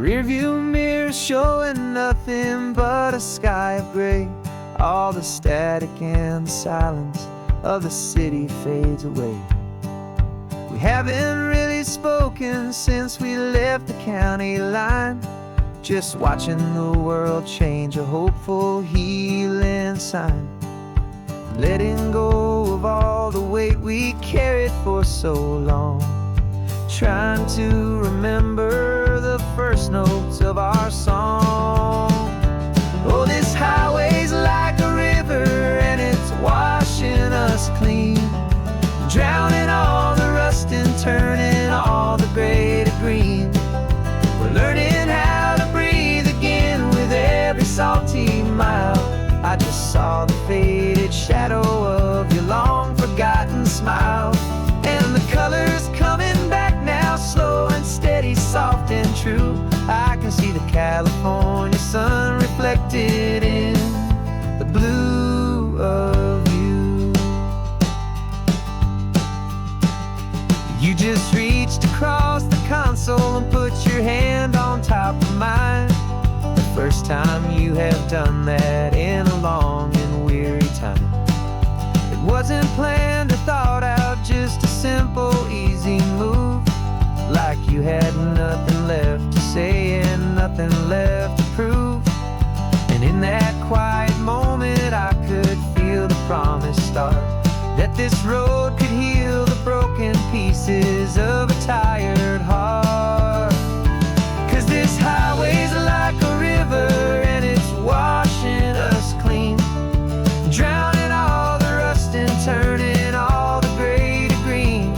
rearview mirror showing nothing but a sky of gray. All the static and the silence of the city fades away. We haven't really spoken since we left the county line, just watching the world change, a hopeful healing sign. Letting go of all the weight we carried for so long, trying to remember the first notes of our song. Oh, this highway's like a river and it's washing us clean, drowning all the rust and turning all the gray to green. We're learning how to breathe again with every salty mile. I just saw the faded shadow of your long forgotten smile, and the colors coming back now, slow and steady, soft and true. I can see the California sun reflected in the blue of you. You just reached across the console and put your hand on top of mine. The first time you have done that in a long and weary time. It wasn't planned or thought out, just a simple, easy move. Like you had nothing left to say and nothing left to prove. And in that quiet moment I could feel the promise start, that this road could heal the broken pieces of a tired heart. 'Cause this highway's like a river and it's washing us clean, drowning all the rust and turning all the gray to green.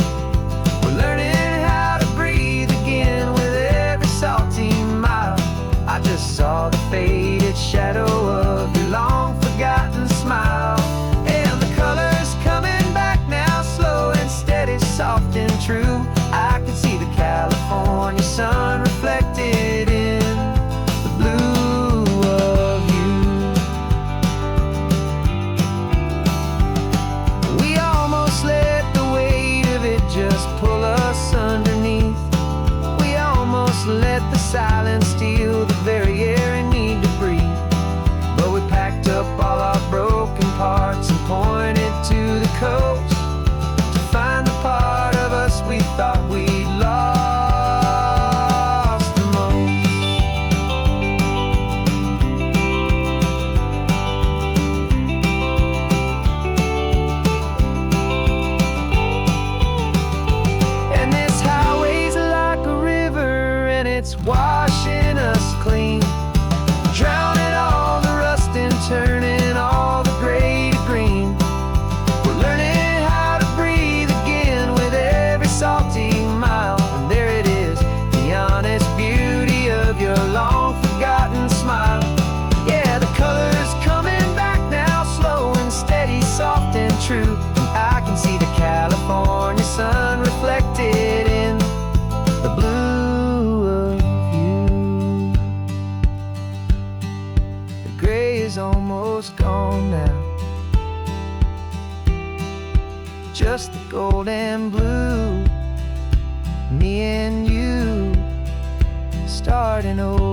We're learning how to breathe again with every salty mile. I just saw the faded shadow of your long forgotten smile, and the colors coming back now, slow and steady, soft and true. I can see the California sun reflected in the blue of you. We almost let the weight of it just pull us underneath. We almost let the silence steal the very air we need to breathe. But we packed up all our broken parts and pointed to the coast to find the part of us we thought we'd lost the most. And this highway's like a river and it's washing us clean, drowning all the rust and turning all the gray to green. We're learning how to breathe again with every salty mile. And there it is, the honest beauty of your long forgotten smile. Yeah, the colors coming back now, slow and steady, soft and true. I can see the California sun reflected in the blue of you. The gray is almost gone now, just the gold and blue. Me and you starting over.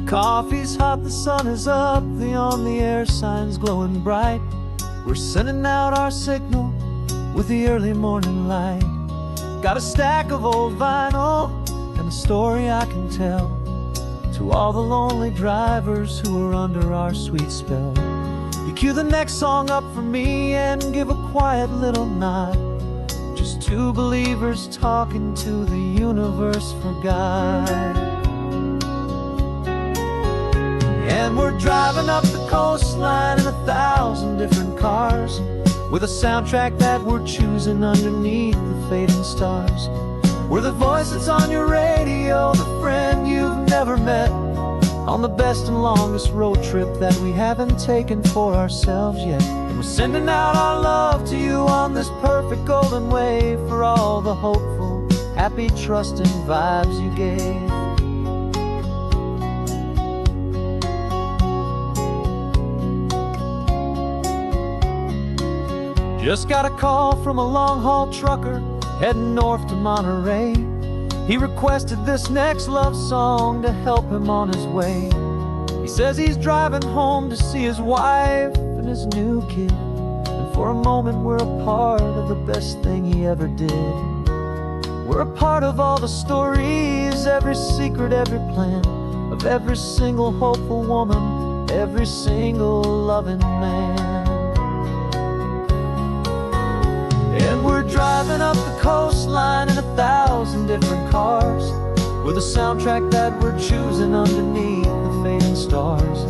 Coffee's hot, the sun is up, the on-the-air sign's glowing bright. We're sending out our signal with the early morning light. Got a stack of old vinyl and a story I can tell to all the lonely drivers who are under our sweet spell. You cue the next song up for me and give a quiet little nod. Just two believers talking to the universe for God. And we're driving up the coastline in 1,000 different cars, with a soundtrack that we're choosing underneath the fading stars. We're the voice that's on your radio, the friend you've never met, on the best and longest road trip that we haven't taken for ourselves yet. And we're sending out our love to you on this perfect golden wave for all the hopeful, happy, trusting vibes you gave. Just got a call from a long-haul trucker heading north to Monterey. He requested this next love song to help him on his way. He says he's driving home to see his wife and his new kid, and for a moment we're a part of the best thing he ever did. We're a part of all the stories, every secret, every plan, of every single hopeful woman, every single loving man. And we're driving up the coastline in 1,000 different cars, with a soundtrack that we're choosing underneath the fading stars.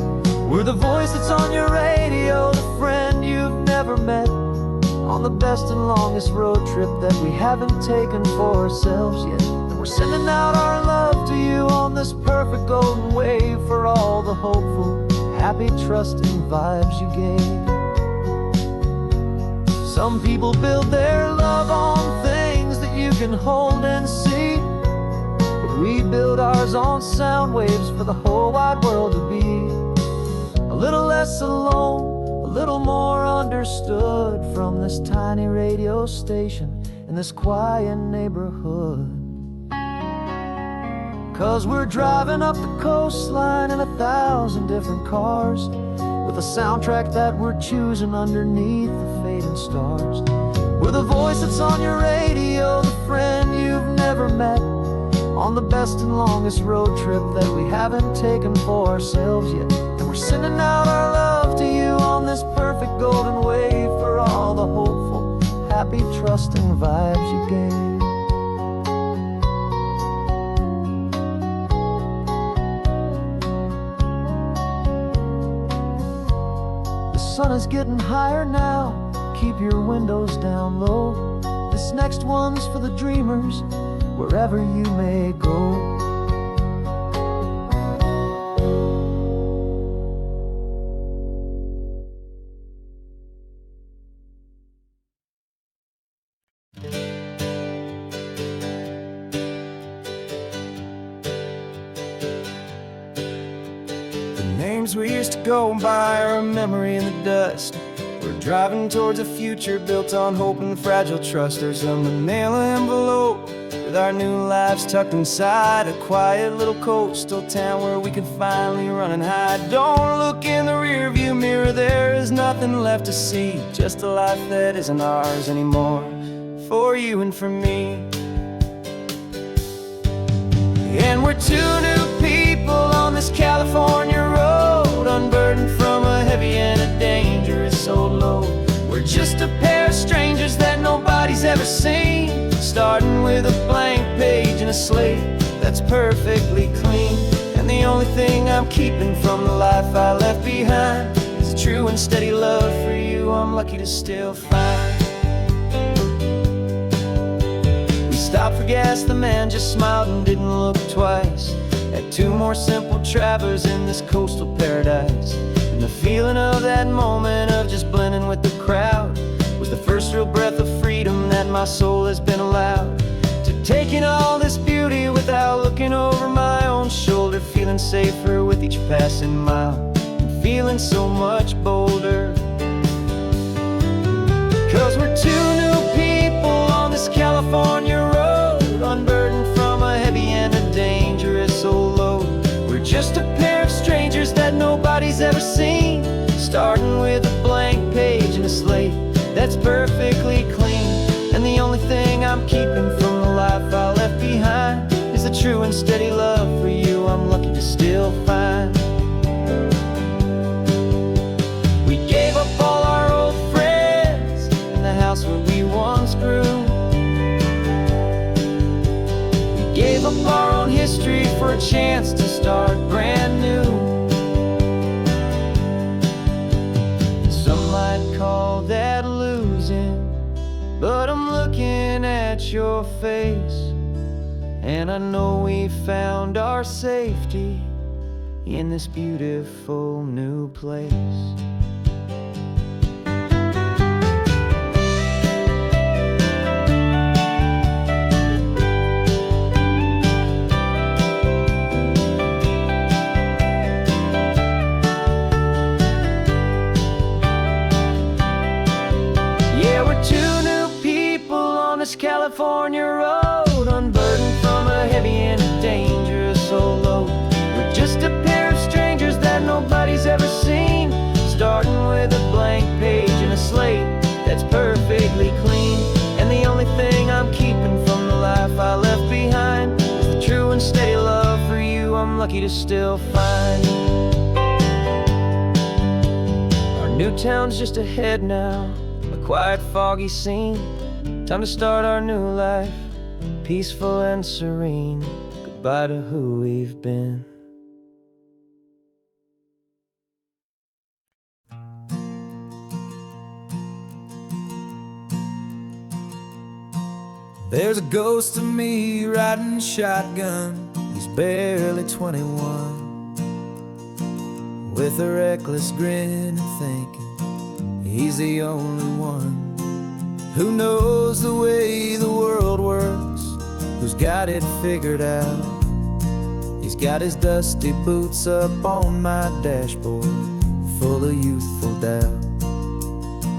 We're the voice that's on your radio, the friend you've never met, on the best and longest road trip that we haven't taken for ourselves yet. And we're sending out our love to you on this perfect golden wave for all the hopeful, happy, trusting vibes you gave. Some people build their love on things that you can hold and see, but we build ours on sound waves for the whole wide world to be a little less alone, a little more understood from this tiny radio station in this quiet neighborhood. 'Cause we're driving up the coastline in 1,000 different cars, with a soundtrack that we're choosing underneath the fading stars. We're the voice that's on your radio, the friend you've never met, on the best and longest road trip that we haven't taken for ourselves yet. And we're sending out our love to you on this perfect golden wave for all the hopeful, happy, trusting vibes you gave. The sun is getting higher now, keep your windows down low. This next one's for the dreamers, wherever you may go. Names we used to go by are a memory in the dust. We're driving towards a future built on hope and fragile trust. There's a manila envelope with our new lives tucked inside, a quiet little coastal town where we could finally run and hide. Don't look in the rearview mirror, there is nothing left to see, just a life that isn't ours anymore, for you and for me. And we're two new people on this California road, unburdened from a heavy and a dangerous old load. We're just a pair of strangers that nobody's ever seen, starting with a blank page and a slate that's perfectly clean. And the only thing I'm keeping from the life I left behind is a true and steady love for you I'm lucky to still find. We stopped for gas, the man just smiled and didn't look twice. Had two more simple travelers in this coastal paradise. And the feeling of that moment of just blending with the crowd was the first real breath of freedom that my soul has been allowed to take in all this beauty without looking over my own shoulder, feeling safer with each passing mile and feeling so much bolder. 'Cause we're two new people on this California road, unburdened from a heavy and a dangerous old load. We're just a pair of strangers that nobody's ever seen, starting with a blank page and a slate that's perfectly clean. And the only thing I'm keeping from the life I left behind is a true and steady love for you I'm lucky to still find. We gave up all our old friends in the house where we once grew. We gave up our own history for a chance to start brand new. Some might call that losing, but I'm looking at your face, and I know we found our safety in this beautiful new place. California road, unburdened from a heavy and a dangerous old load. We're just a pair of strangers that nobody's ever seen, starting with a blank page and a slate that's perfectly clean. And the only thing I'm keeping from the life I left behind is the true and steady love for you I'm lucky to still find. Our new town's just ahead now, a quiet, foggy scene. Time to start our new life, peaceful and serene. Goodbye to who we've been. There's a ghost of me riding shotgun. He's barely 21, with a reckless grin and thinking he's the only one who knows the way the world works, who's got it figured out. He's got his dusty boots up on my dashboard, full of youthful doubt.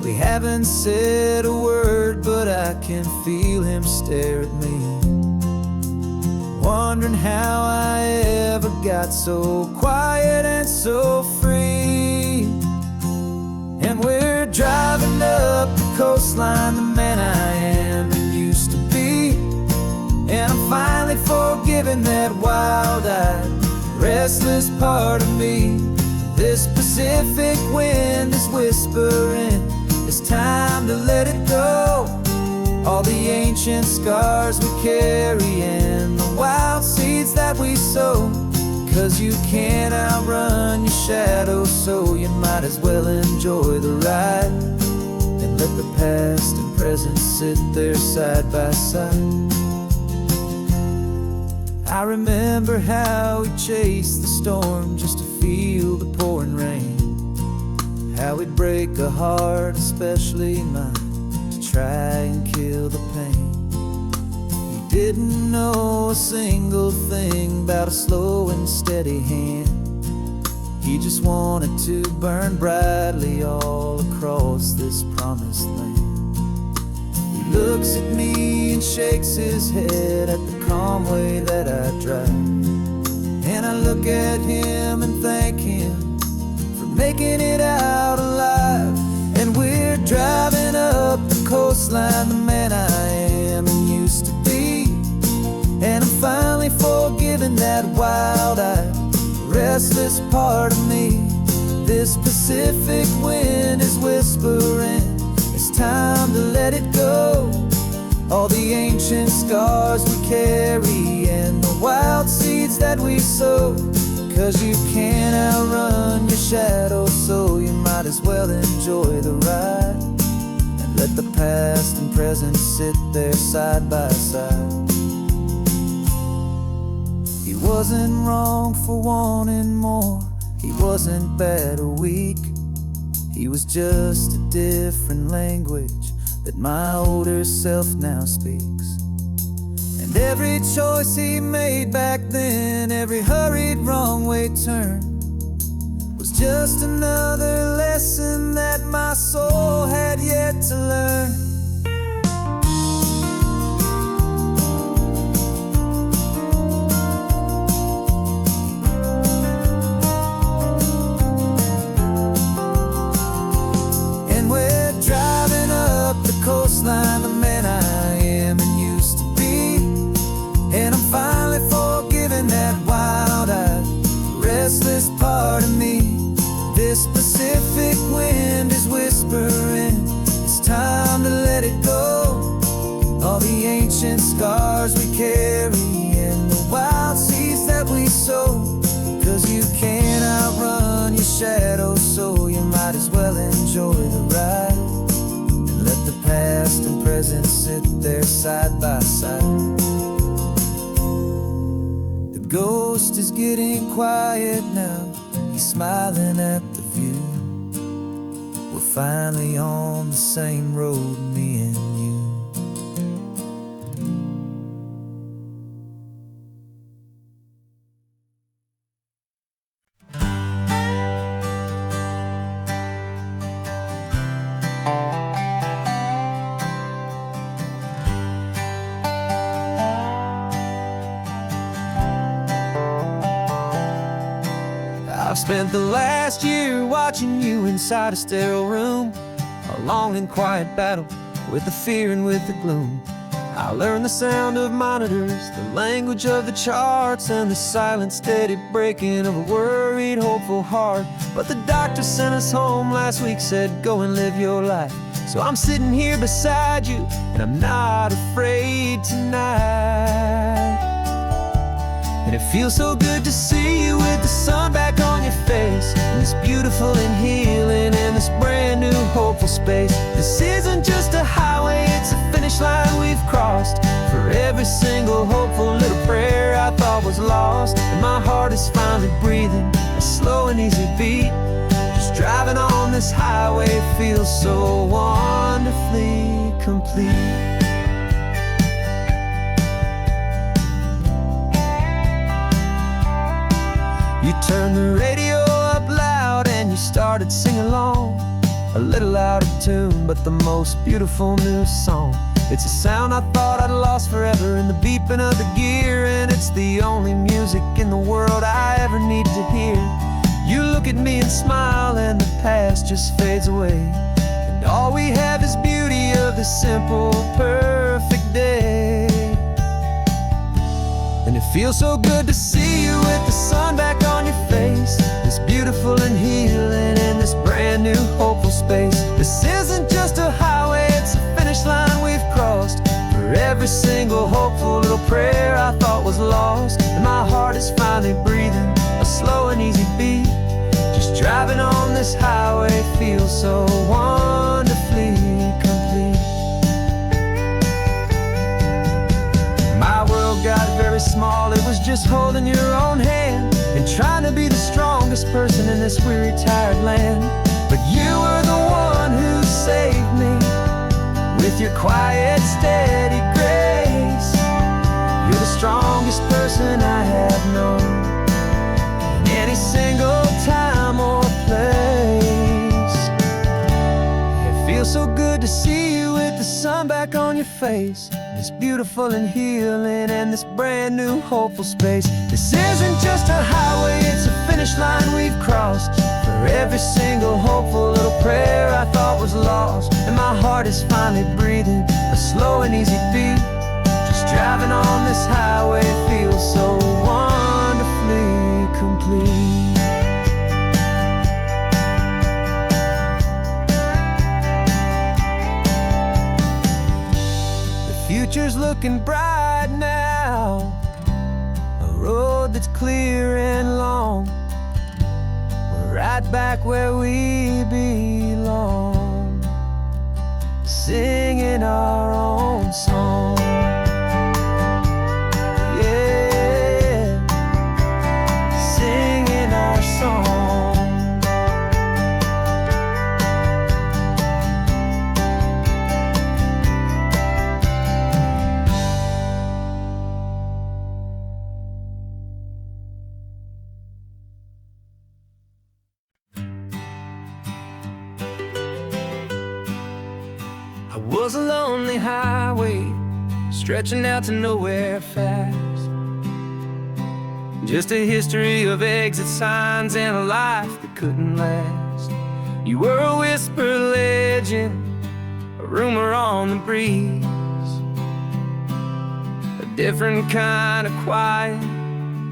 We haven't said a word, but I can feel him stare at me, wondering how I ever got so quiet and so free. And we're driving up the coastline, the man I am and used to be. And I'm finally forgiving that wild-eyed, restless part of me. This Pacific wind is whispering, it's time to let it go. All the ancient scars we carry and the wild seeds that we sow. 'Cause you can't outrun your shadow, so you might as well enjoy the ride and let the past and present sit there side by side. I remember how we chased the storm just to feel the pouring rain, how we'd break a heart, especially mine, to try and kill the pain. Didn't know a single thing about a slow and steady hand. He just wanted to burn brightly all across this promised land. He looks at me and shakes his head at the calm way that I drive, and I look at him and thank him for making it out alive. And we're driving up the coastline, the man I am and used to be. And I'm finally forgiving that wild-eyed, restless part of me. This Pacific wind is whispering, it's time to let it go. All the ancient scars we carry and the wild seeds that we sow. 'Cause you can't outrun your shadow, so you might as well enjoy the ride and let the past and present sit there side by side. He wasn't wrong for wanting more, he wasn't bad or weak. He was just a different language that my older self now speaks. And every choice he made back then, every hurried wrong way turn, was just another lesson that my soul had yet to learn. Coastline, the man I am and used to be. And I'm finally forgiving that wild-eyed, restless part of me. This Pacific wind is whispering, it's time to let it go. All the ancient scars we carry and the wild seeds that we sow. 'Cause you can't outrun your shadow, so you might as well enjoy the ride. Let the past and present sit there side by side. The ghost is getting quiet now. He's smiling at the view. We're finally on the same road, me and you. I've spent the last year watching you inside a sterile room, a long and quiet battle with the fear and with the gloom. I learned the sound of monitors, the language of the charts, and the silent, steady breaking of a worried, hopeful heart. But the doctor sent us home last week, said go and live your life. So I'm sitting here beside you, and I'm not afraid tonight. And it feels so good to see you with the sun back on your face, and this beautiful and healing in this brand new hopeful space. This isn't just a highway, it's a finish line we've crossed. For every single hopeful little prayer I thought was lost, and my heart is finally breathing a slow and easy beat. Just driving on this highway feels so wonderfully complete. You turned the radio up loud and you started singing along, a little out of tune, but the most beautiful new song. It's a sound I thought I'd lost forever in the beeping of the gear, and it's the only music in the world I ever need to hear. You look at me and smile, and the past just fades away, and all we have is beauty of this simple, perfect day. And it feels so good to see you with the sun back on your face, this beautiful and healing in this brand new hopeful space. This isn't just a highway, it's a finish line we've crossed. For every single hopeful little prayer I thought was lost, and my heart is finally breathing a slow and easy beat. Just driving on this highway feels so wonderfully complete. My world got very small, it was just holding your own hand and trying to be the strongest person in this weary, tired land. But you were the one who saved me with your quiet, steady grace. You're the strongest person I have known in any single time or place. It feels so good to see you with the sun back on your face, this beautiful and healing and this brand new hopeful space. This isn't just a highway, it's a finish line we've crossed. For every single hopeful little prayer I thought was lost, and my heart is finally breathing a slow and easy beat. Just driving on this highway feels so wonderfully complete. Future's looking bright now, a road that's clear and long. We're right back where we belong, singing our own song. Yeah, singing our song. I was a lonely highway, stretching out to nowhere fast. Just a history of exit signs and a life that couldn't last. You were a whisper legend, a rumor on the breeze, a different kind of quiet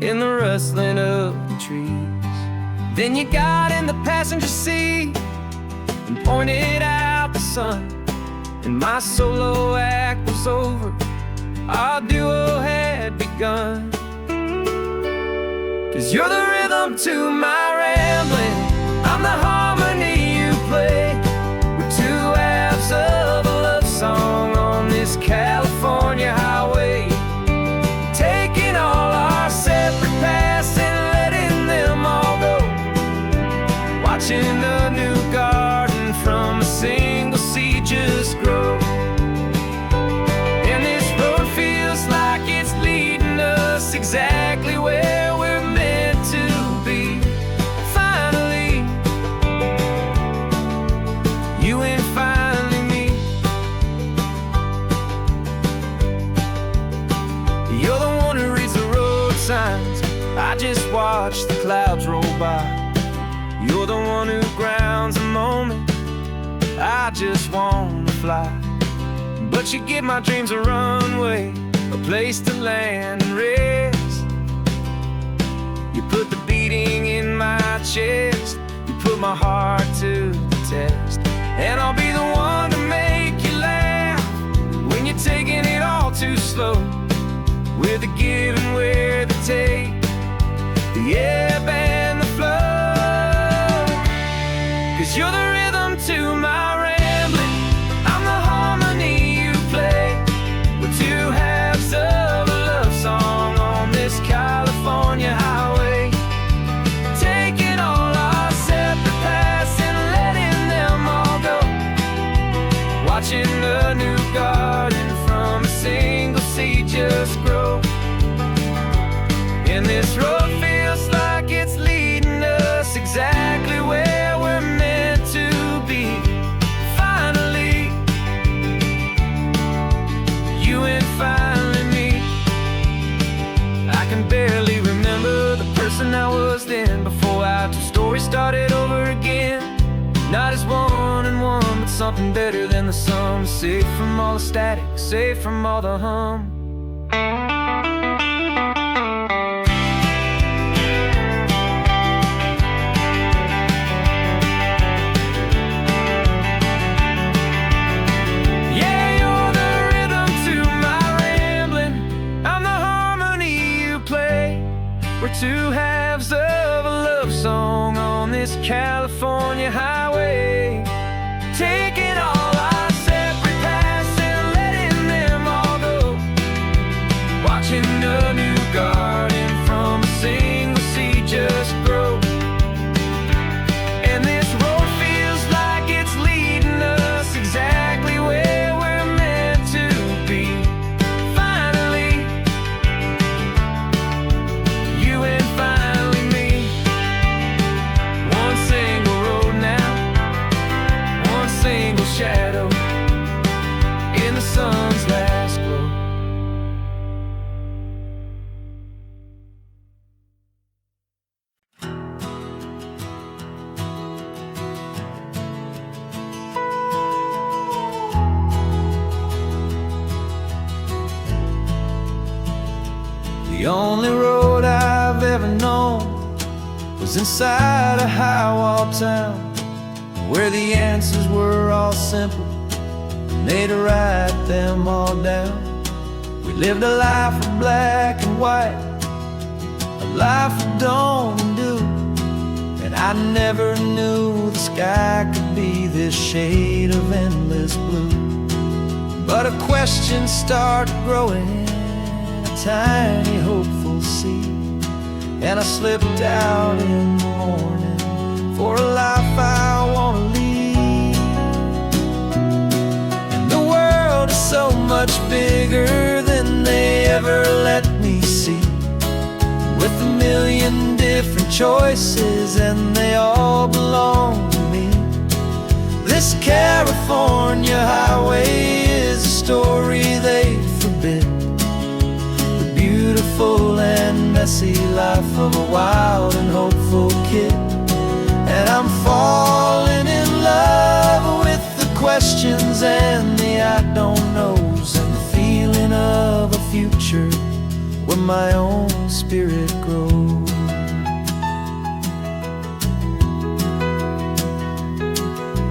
in the rustling of the trees. Then you got in the passenger seat and pointed out the sun, and my solo act was over, our duo had begun. 'Cause you're the rhythm to my rambling, I'm the harmony you play. We're two halves of a love song on this California highway, taking all our separate paths and watching a new garden from a single seed just grow. And this road feels like it's leading us exactly where we're meant to be. Finally, you and finally me. You're the one who reads the road signs, I just watch the clouds roll by. You're the one who grounds the moment, I just wanna fly. But you give my dreams a runway, a place to land and rest. You put the beating in my chest, you put my heart to the test. And I'll be the one to make you laugh when you're taking it all too slow. We're the give and we're the take, the ebb and the flow. 'Cause you're the rhythm to my rambling, I'm the harmony you play. We're two halves of a love song on this California highway, taking all our separate paths and letting them all go. Watching a new garden from a single seed just grow. And this road feels like it's leading us exactly where we're meant to be. Finally, you and finally me. I can barely remember the person I was then, before our two stories started over again. Not as one and one, but something better than the sum. Safe from all the static, safe from all the hum. We're two halves of a love song on this California highway, taking all our separate paths and letting them all go. Watching a new garden from a single seed just grow. And this road feels like it's leading us exactly where we're meant to be. Finally, you and finally me. One single road now, one single shadow in the sun's last glow. The only road I've ever known was inside a high-wall town, where the answers were all simple and they'd write them all down. We lived a life of black and white, a life of dawn and dew, and I never knew the sky could be this shade of endless blue. But a question started growing, a tiny hopeful seed, and I slipped out in the morning for a life I want to lead. And the world is so much bigger than they ever let me see, with a million different choices and they all belong to me. This California highway is a story they forbid, the beautiful and messy life of a wild and hopeful kid. And I'm falling in love with the questions and the I don't knows, and the feeling of a future where my own spirit grows.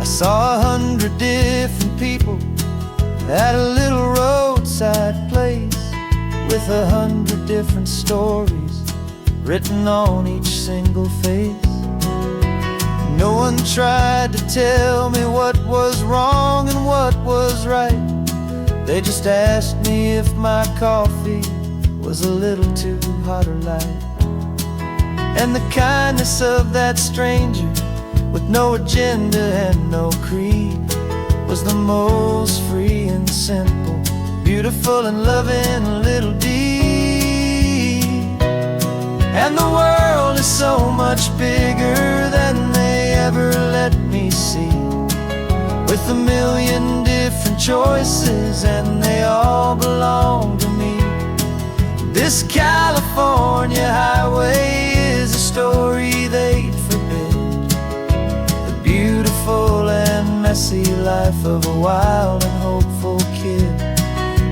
I saw 100 different people at a little roadside place, with 100 different stories written on each single face. No one tried to tell me what was wrong and what was right. They just asked me if my coffee was a little too hot or light. And the kindness of that stranger with no agenda and no creed, was the most free and simple, beautiful and loving little deed. And the world is so much bigger than they ever let me see, with a million different choices and they all belong to me. This California highway is a story they'd forbid, the beautiful and messy life of a wild and hopeful kid.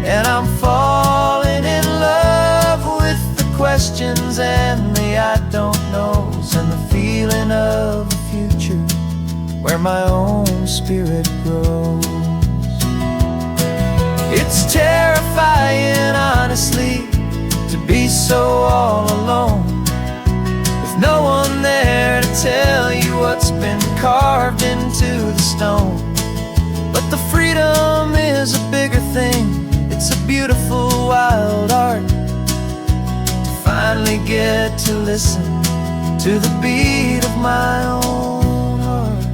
And I'm falling in love with the questions and the I don't knows, and the feeling of a future where my own spirit grows. It's terrifying, honestly, to be so all alone, with no one there to tell you what's been carved into the stone. But the freedom is a bigger thing, it's a beautiful wild art, to finally get to listen to the beat of my own heart.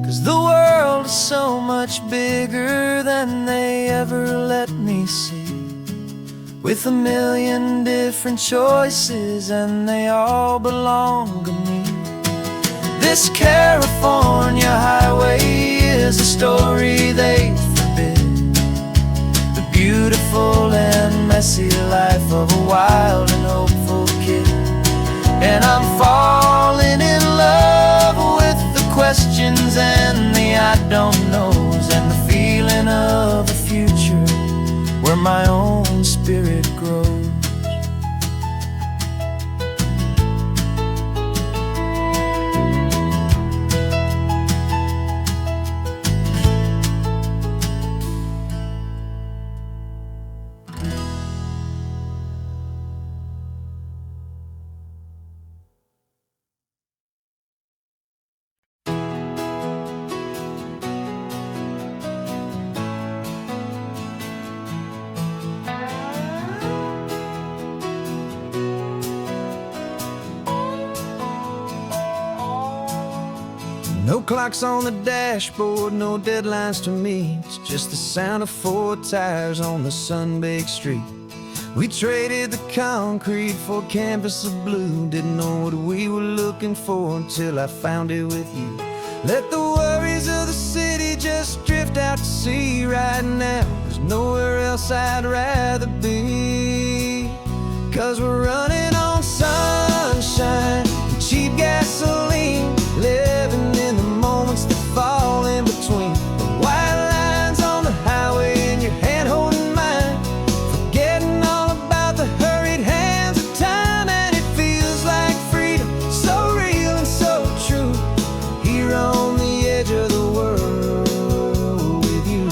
'Cause the world is so much bigger than they ever let me see, with a million different choices and they all belong to me. This California highway is a story they forbid, the beautiful and messy life of a wild and hopeful kid. And I'm falling in love with the questions and the I don't knows, and the feeling of a future where my own spirit grows. No clocks on the dashboard, no deadlines to meet, it's just the sound of 4 tires on the sun-baked street. We traded the concrete for a canvas of blue, didn't know what we were looking for until I found it with you. Let the worries of the city just drift out to sea right now, there's nowhere else I'd rather be. 'Cause we're running on sunshine and cheap gasoline, living in the moments that fall in between the white lines on the highway and your hand holding mine, forgetting all about the hurried hands of time. And it feels like freedom, so real and so true, here on the edge of the world with you.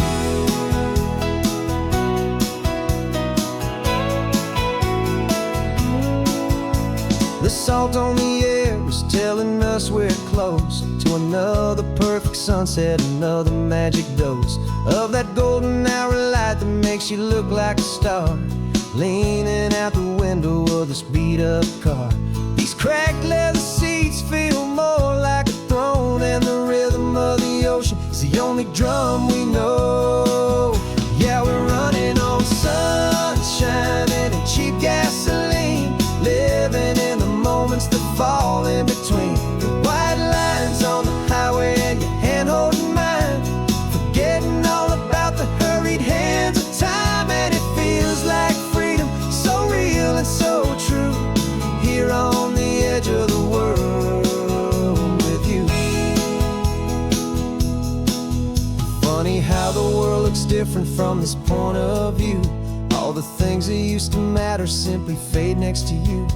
The salt on the air is telling us we're close to another perfect sunset, another magic dose of that golden hour light that makes you look like a star, leaning out the window of this beat-up car. These cracked leather seats feel more like a throne, and the rhythm of the ocean is the only drum we know. Yeah, we're running on sunshine and cheap gasoline, living in the moments that fall in between the white lines on the highway and your hand holding mine, forgetting all about the hurried hands of time. And it feels like freedom, so real and so true, here on the edge of the world with you. Funny how the world looks different from this point of view, all the things that used to matter simply fade next to you.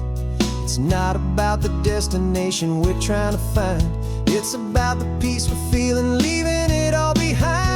It's not about the destination we're trying to find, it's about the peace we're feeling, leaving it all behind.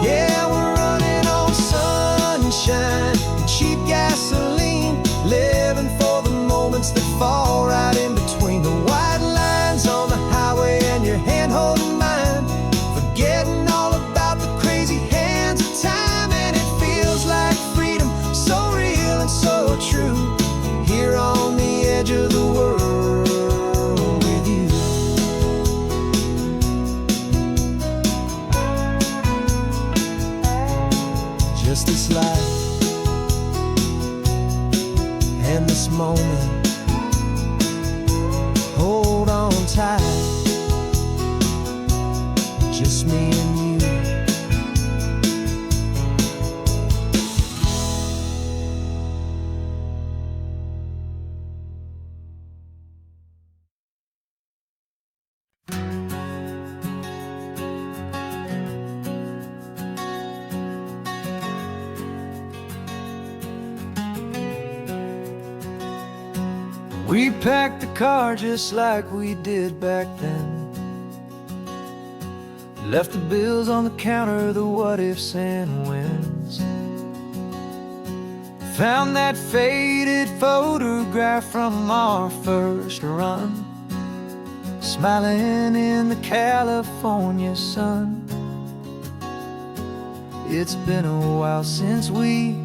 Yeah, we're running on sunshine and cheap gasoline, living for the moments that fall right in between the white lines We packed the car just like we did back then. Left the bills on the counter, the what ifs and whens. Found that faded photograph from our first run, smiling in the California sun. It's been a while since we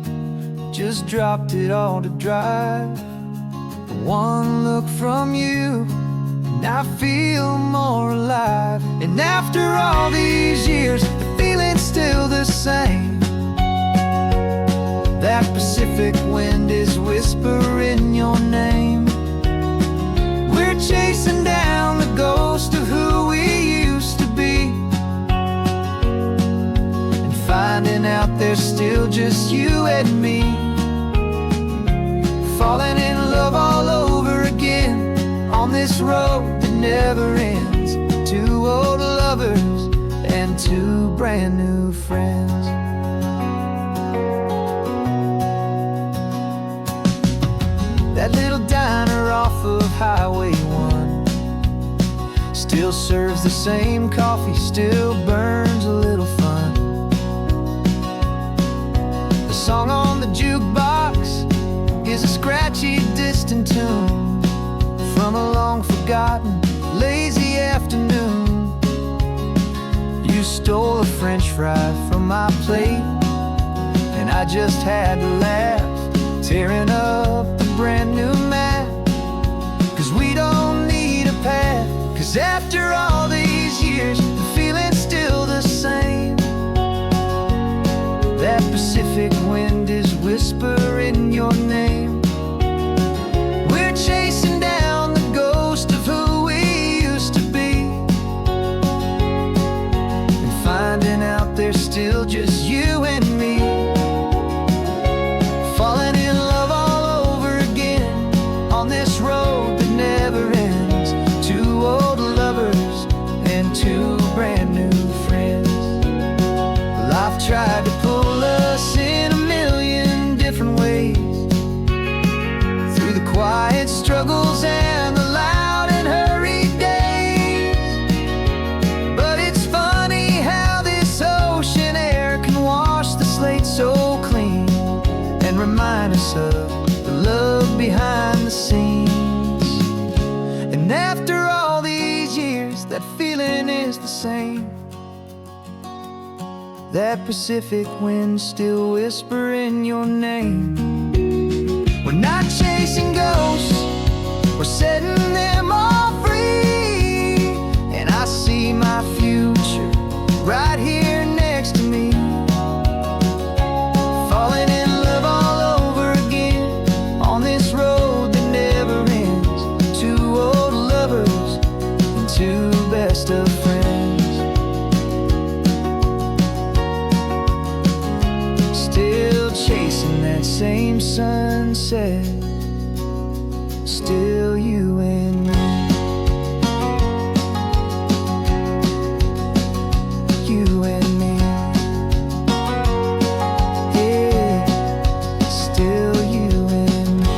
just dropped it all to drive. One look from you and I feel more alive. And after all these years, the feeling's still the same. That Pacific wind is whispering your name. We're chasing down the ghost of who we used to be, and finding out there's still just you and me. Falling in love all over again on this road that never ends. Two old lovers and two brand new friends. That little diner off of Highway 1 still serves the same coffee, still burns a little fun. The song on the jukebox is a scratchy, distant tune from a long-forgotten, lazy afternoon. You stole a French fry from my plate, and I just had to laugh, tearing up the brand new map. 'Cause we don't need a path, 'cause after all these years, the feeling's still the same. That Pacific wind is whispering your name. We're chasing down the ghost of who we used to be, and finding out there's still just you and me. Falling in love all over again on this road that never ends. Two old lovers and two brand new friends. Life tried to pull us in a million different ways, through the quiet struggles and the loud and hurried days. But it's funny how this ocean air can wash the slate so clean, and remind us of the love behind the scenes. And after all these years, that feeling is the same. That Pacific wind still whispering your name. We're not chasing ghosts, we're setting them all free. And I see my future right here next to me. Falling in love all over again on this road that never ends. Two old lovers and two best of friends. Still chasing that same sunset, still you and me. You and me. Yeah, still you and me.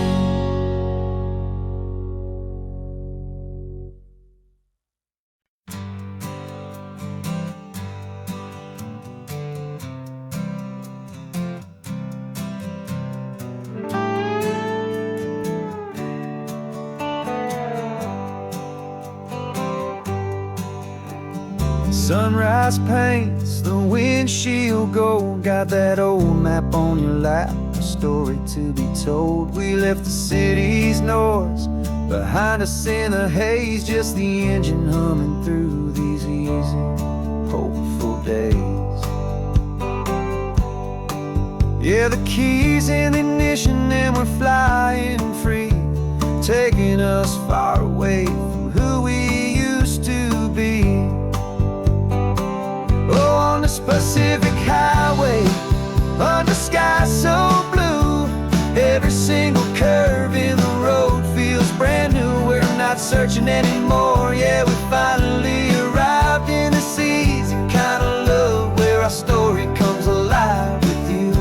Sunrise paints the windshield gold. Got that old map on your lap, a story to be told. We left the city's noise behind us in the haze, just the engine humming through these easy, hopeful days. Yeah, the keys in the ignition and we're flying free, taking us far away from who we used to be. Oh, on this Pacific highway, under sky so blue, every single curve in the road feels brand new. We're not searching anymore, yeah, we finally arrived in this easy kind of love, where our story comes alive with you.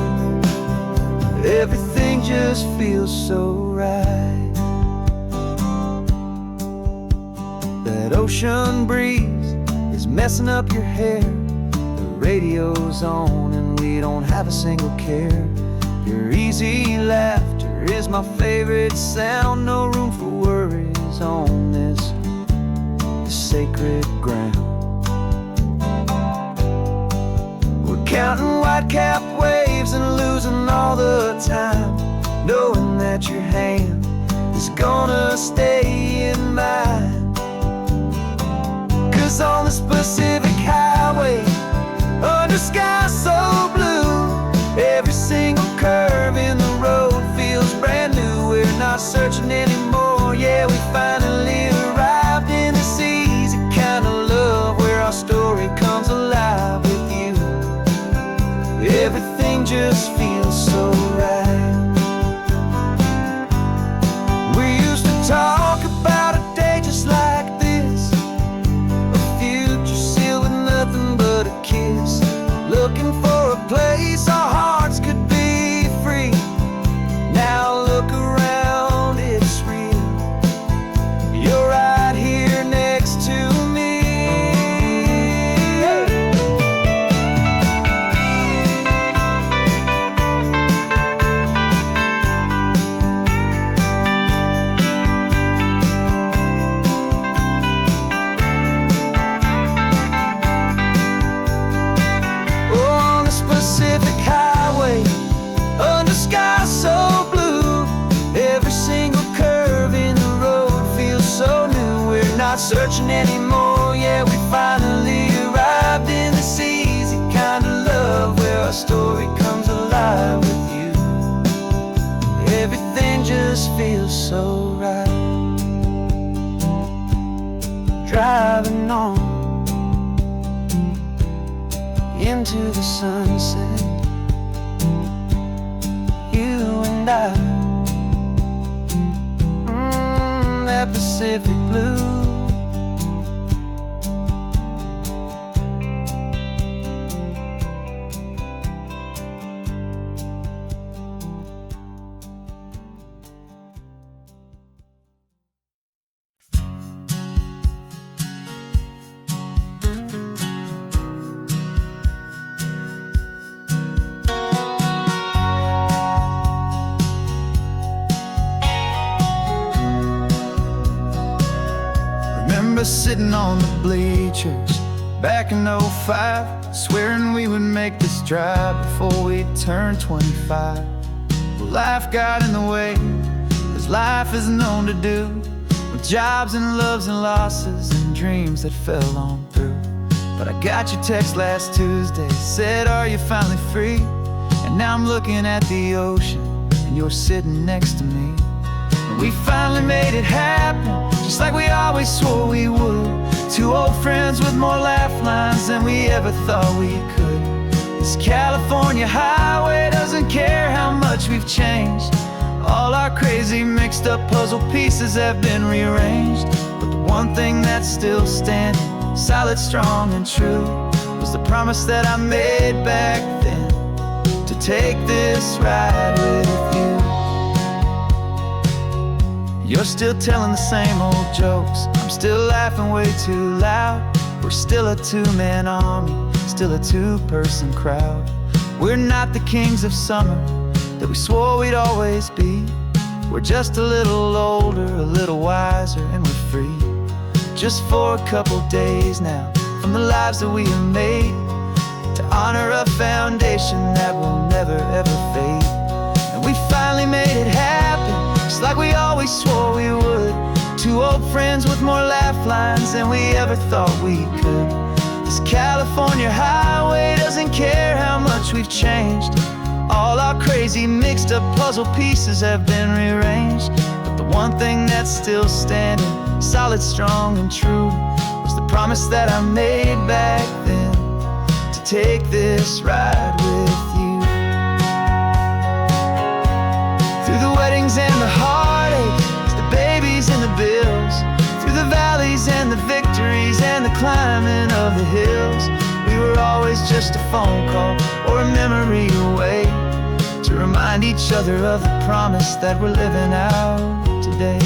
Everything just feels so right. ocean breeze is messing up your hair. The radio's on and we don't have a single care. Your easy laughter is my favorite sound. No room for worries on this sacred ground. We're counting white-cap waves and losing all the time, knowing that your hand is gonna stay in mine. 'Cause on this Pacific highway, under skies so blue, every single curve in the road feels brand new. We're not searching anymore, yeah, we finally arrived in this easy kind of love where our story comes alive with you. Everything just feels so right. We used to talk about a day just like this, a future sealed with nothing but a kiss, looking for a place our hearts could be free. Now look around, it's real. You're right here next to me. On this Pacific highway, under skies so blue, every single curve in the road feels so new. We're not searching anymore, yeah, we finally arrived in this easy kind of love where our story comes alive with you. Everything just feels so right. Driving on into the sunset, you and I, that Pacific blue. Remember sitting on the bleachers back in '05, swearing we would make this drive before we turned 25. Well, life got in the way, as life is known to do, with jobs and loves and losses and dreams that fell on through. But I got your text last Tuesday, said, are you finally free? And now I'm looking at the ocean, and you're sitting next to me. And we finally made it happen, just like we always swore we would. Two old friends with more laugh lines than we ever thought we could. This California highway doesn't care how much we've changed. All our crazy mixed up puzzle pieces have been rearranged. But the one thing that's still standing, solid, strong, and true, was the promise that I made back then, to take this ride with you. You're still telling the same old jokes, I'm still laughing way too loud. We're still a two-man army, still a two-person crowd. We're not the kings of summer that we swore we'd always be. We're just a little older, a little wiser, and we're free. Just for a couple days now, from the lives that we have made, to honor a foundation that will never ever fade. And we finally made it happen, just like we always swore we would. Two old friends with more laugh lines than we ever thought we could. This California highway doesn't care how much we've changed. All our crazy mixed up puzzle pieces have been rearranged. But the one thing that's still standing, solid, strong, and true, was the promise that I made back then, to take this ride with you. Through the weddings and the heartaches, the babies and the bills, through the valleys and the victories and the climbing of the hills, we were always just a phone call or a memory away, to remind each other of the promise that we're living out today.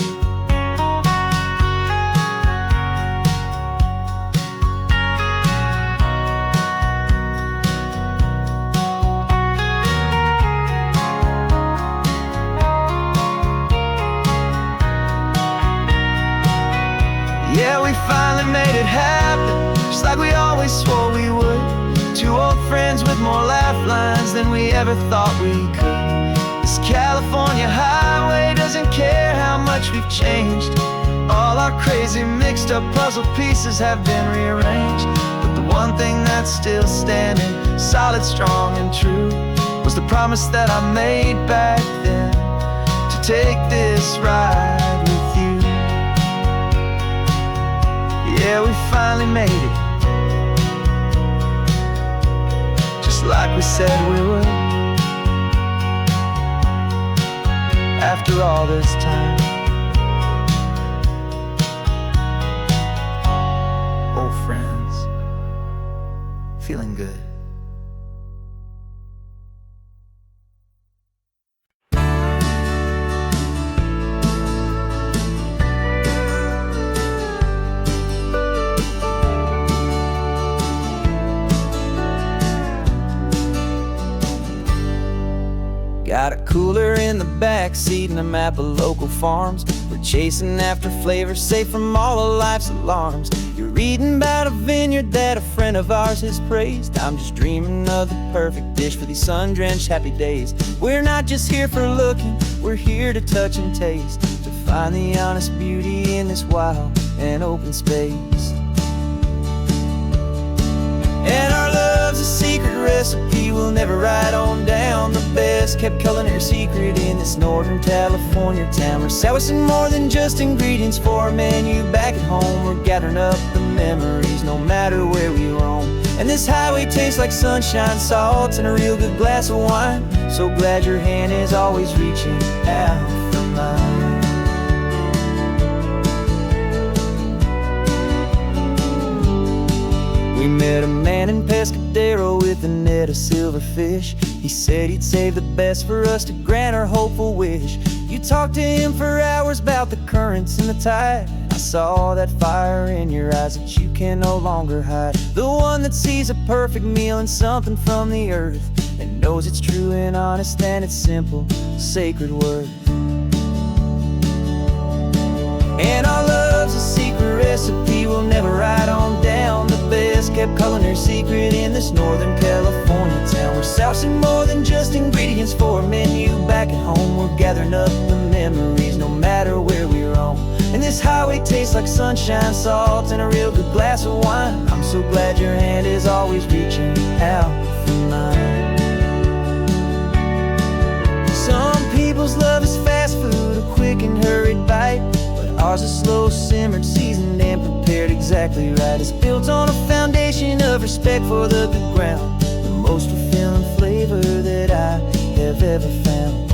finally made it happen, just like we always swore we would. Two old friends with more laugh lines than we ever thought we could. This California highway doesn't care how much we've changed. All our crazy mixed up puzzle pieces have been rearranged. But the one thing that's still standing, solid, strong, and true, was the promise that I made back then, to take this ride with you. Yeah, we finally made it, just like we said we would. After all this time, old friends, feeling good. Got a cooler in the back seat and a map of local farms. We're chasing after flavors safe from all of life's alarms. You're reading about a vineyard that a friend of ours has praised. I'm just dreaming of the perfect dish for these sun-drenched happy days. We're not just here for looking, we're here to touch and taste, to find the honest beauty in this wild and open space. And our love's a secret recipe we'll never write on down. The best kept culinary secret in this Northern California town. We're sourcing more than just ingredients for a menu back at home. We're gathering up the memories no matter where we roam. And this highway tastes like sunshine, salt, and a real good glass of wine. So glad your hand is always reaching out for mine. We met a man in Pescadero with a net of silverfish. He said he'd save the best for us to grant our hopeful wish. You talked to him for hours about the currents and the tide. I saw that fire in your eyes that you can no longer hide. The one that sees a perfect meal in something from the earth, and knows it's true and honest and it's simple, sacred worth. And our love's a secret recipe we'll never write on down. The best kept culinary secret in this Northern California town. We're sourcing more than just ingredients for a menu back at home. We're gathering up the memories no matter where we roam. And this highway tastes like sunshine, salt, and a real good glass of wine. I'm so glad your hand is always reaching out for mine. Some people's love is fast food, a quick and hurried bite. Ours is slow, simmered, seasoned, and prepared exactly right. It's built on a foundation of respect for the good ground, the most fulfilling flavor that I have ever found.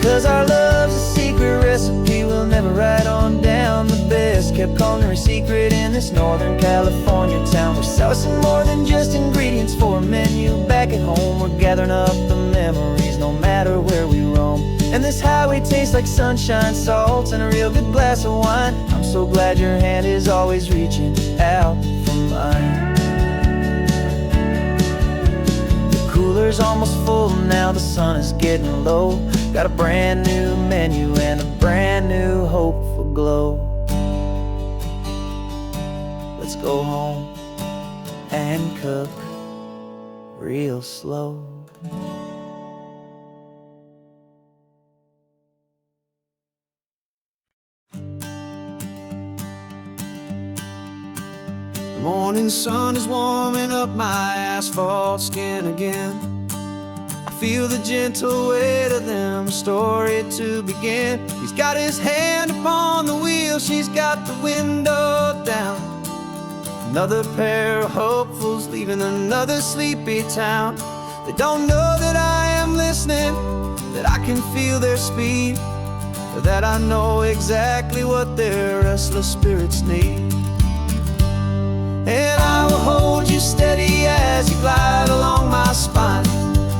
'Cause our love's a secret recipe we'll never write on down. The best kept culinary secret in this Northern California town. We're sourcing more than just ingredients for a menu back at home. We're gathering up the memories no matter where we roam. And this highway tastes like sunshine, salt, and a real good glass of wine. I'm so glad your hand is always reaching out for mine. The cooler's almost full now, the sun is getting low. Got a brand new menu and a brand new hopeful glow. Let's go home and cook real slow. The morning sun is warming up my asphalt skin again. I feel the gentle weight of them, a story to begin. He's got his hand upon the wheel, she's got the window down. Another pair of hopefuls leaving another sleepy town. They don't know that I am listening, that I can feel their speed, or that I know exactly what their restless spirits need. And I will hold you steady as you glide along my spine.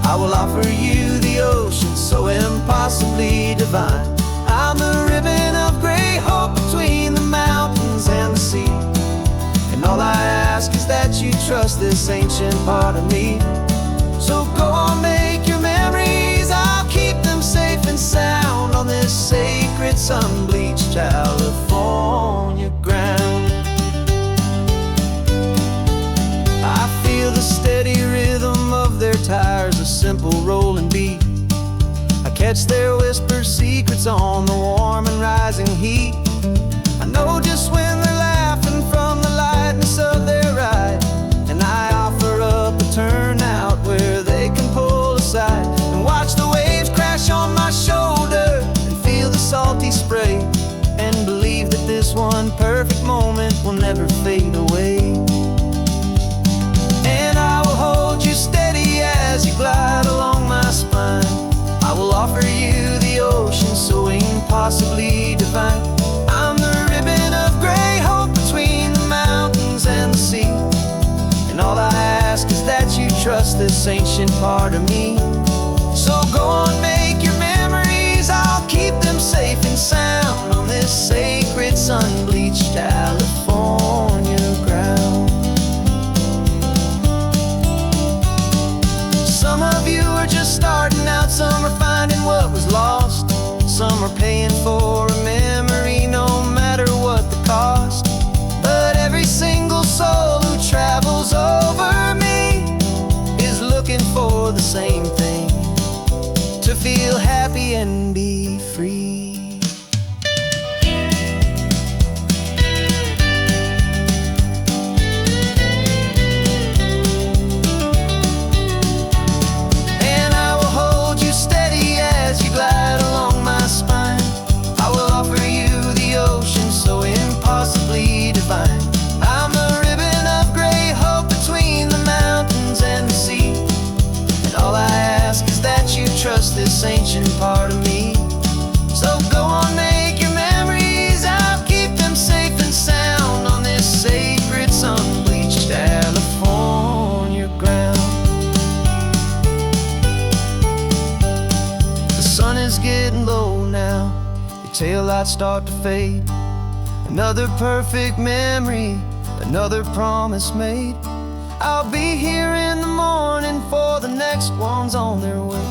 I will offer you the ocean so impossibly divine. I'm the ribbon of gray hope between the trust this ancient part of me. So go on, make your memories, I'll keep them safe and sound on this sacred sun-bleached California ground. I feel the steady rhythm of their tires, a simple rolling beat. I catch their whispered secrets on the warm and rising heat. I know just when they're laughing from the lightness of their ride, and I offer up a turnout where they can pull aside and watch the waves crash on my shoulder and feel the salty spray, and believe that this one perfect moment will never fade away. And I will hold you steady as you glide along my spine. I will offer you the ocean so impossibly divine. I'm the ribbon of gray hope between the mountains and the sea, and all I ask is that you trust this ancient part of me. So go on, make your memories, I'll keep them safe and sound on this sacred sun-bleached California ground. Some of you are just starting out, some are finding what was lost, some are paying for a memory no matter what the cost. But every single soul who travels over me is looking for the same thing, to feel happy and be free. I'm a ribbon of gray hope between the mountains and the sea, and all I ask is that you trust this ancient part of me. So go on, make your memories, I'll keep them safe and sound on this sacred sun-bleached California ground. The sun is getting low now, your taillights start to fade. Another perfect memory, another promise made. I'll be here in the morning for the next ones on their way.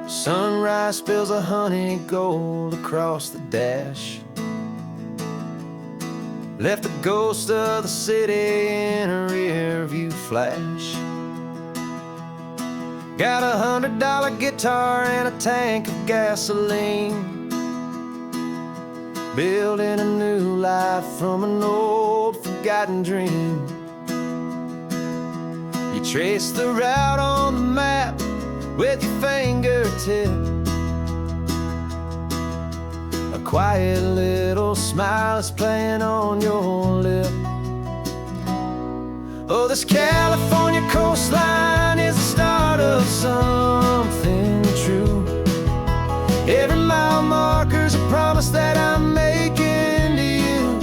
Sunrise spills a honey gold across the dash, left the ghost of the city in a rear view flash. Got a $100 guitar and a tank of gasoline, building a new life from an old forgotten dream. You trace the route on the map with your fingertip, a quiet little smile is playing on your lip. Oh, this California coastline is the start of something true. Every mile marker's a promise that I'm making to you,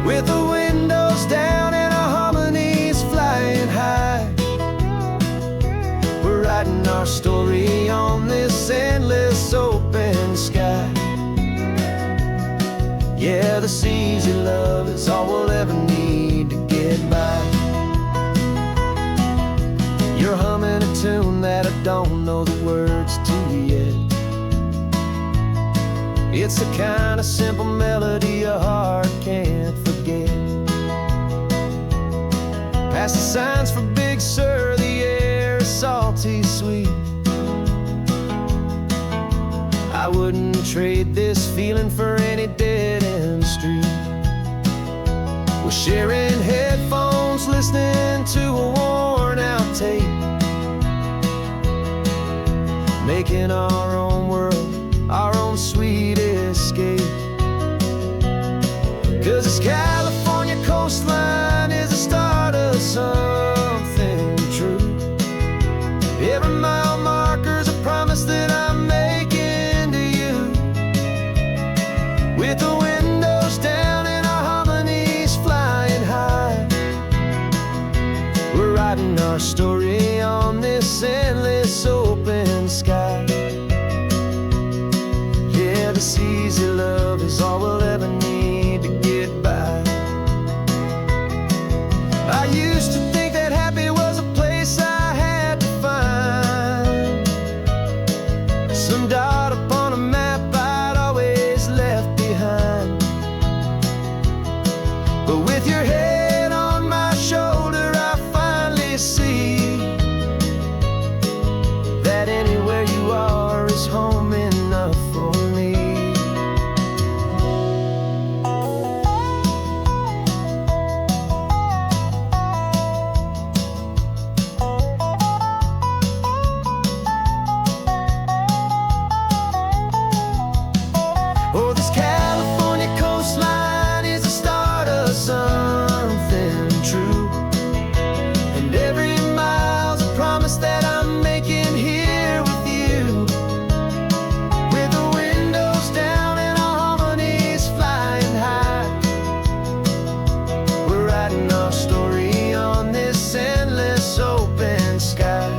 with the windows down and our harmonies flying high. Writing our story on this endless open sky. Yeah, this easy love is all we'll ever need to get by. You're humming a tune that I don't know the words to yet. It's the kind of simple melody your heart can't forget. Past the signs for Big Sur, the air is salty sweet. I wouldn't trade this feeling for any dead-end street. We're sharing headphones, listening to a worn-out tape, making our own world, our own sweet escape. 'Cause this California coastline is the start of something true. Every mile marker's a promise that I'm making to you, with the windows down and our harmonies story on this endless open sky. Yeah, this easy love is all we'll ever need to get by. I used to think that happy was a place I had to find, some dot upon a map I'd always left behind. But with your head on my shoulder, I finally see that anywhere you are is home enough for me. Oh, this California coastline is the start of something true, and every mile's a promise that I'm making here with you. With the windows down and our harmonies flying high, we're writing our story on this endless open sky.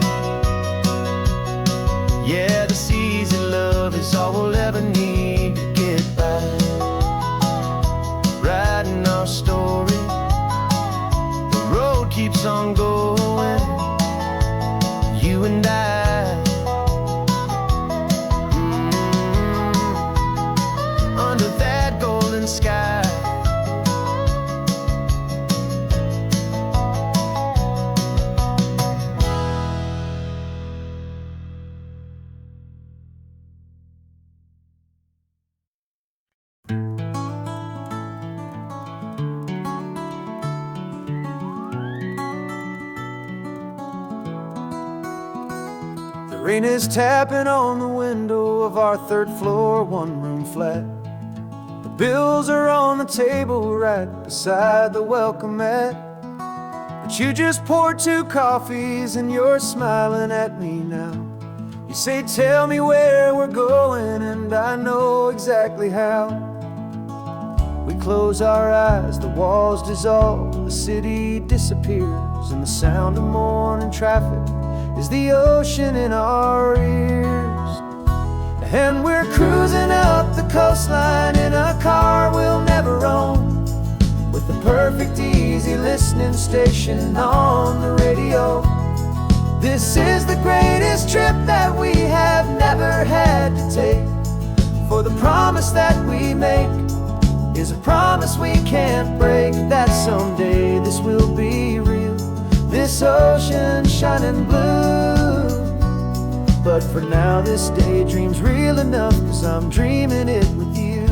Yeah, this easy love is all we'll ever need to get by. Writing our story, the road keeps on going, you and I. Under that golden sky. The rain is tapping on the window of our third floor, one-room flat. The bills are on the table right beside the welcome mat. But you just poured 2 coffees and you're smiling at me now. You say, tell me where we're going, and I know exactly how. We close our eyes, the walls dissolve, the city disappears, and the sound of morning traffic is the ocean in our ears. And we're cruising up the coastline in a car we'll never own, with the perfect easy listening station on the radio. This is the greatest trip that we have never had to take, for the promise that we make is a promise we can't break, that someday this will be real, this ocean shining blue. But for now this daydream's real enough, 'cause I'm dreaming it with you.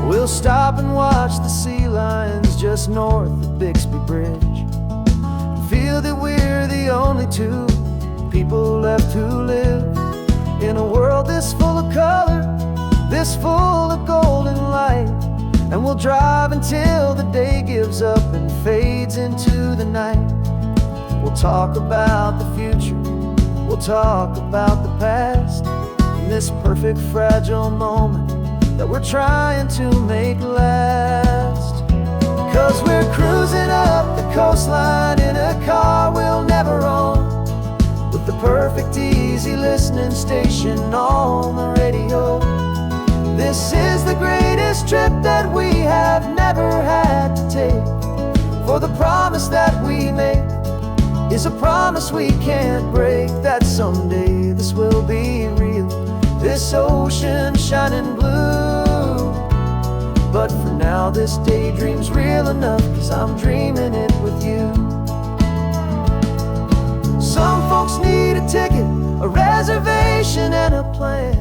We'll stop and watch the sea lions just north of Bixby Bridge, and feel that we're the only 2 people left who live in a world this full of color, this full of golden light. And we'll drive until the day gives up and fades into the night. We'll talk about the future, we'll talk about the past, in this perfect fragile moment that we're trying to make last. 'Cause we're cruising up the coastline in a car we'll never own, with the perfect easy listening station on the radio. This is the greatest trip that we have never had to take, for the promise that we make is a promise we can't break, that someday this will be real, this ocean shining blue. But for now this daydream's real enough, 'cause I'm dreaming it with you. Some folks need a ticket, a reservation and a plan,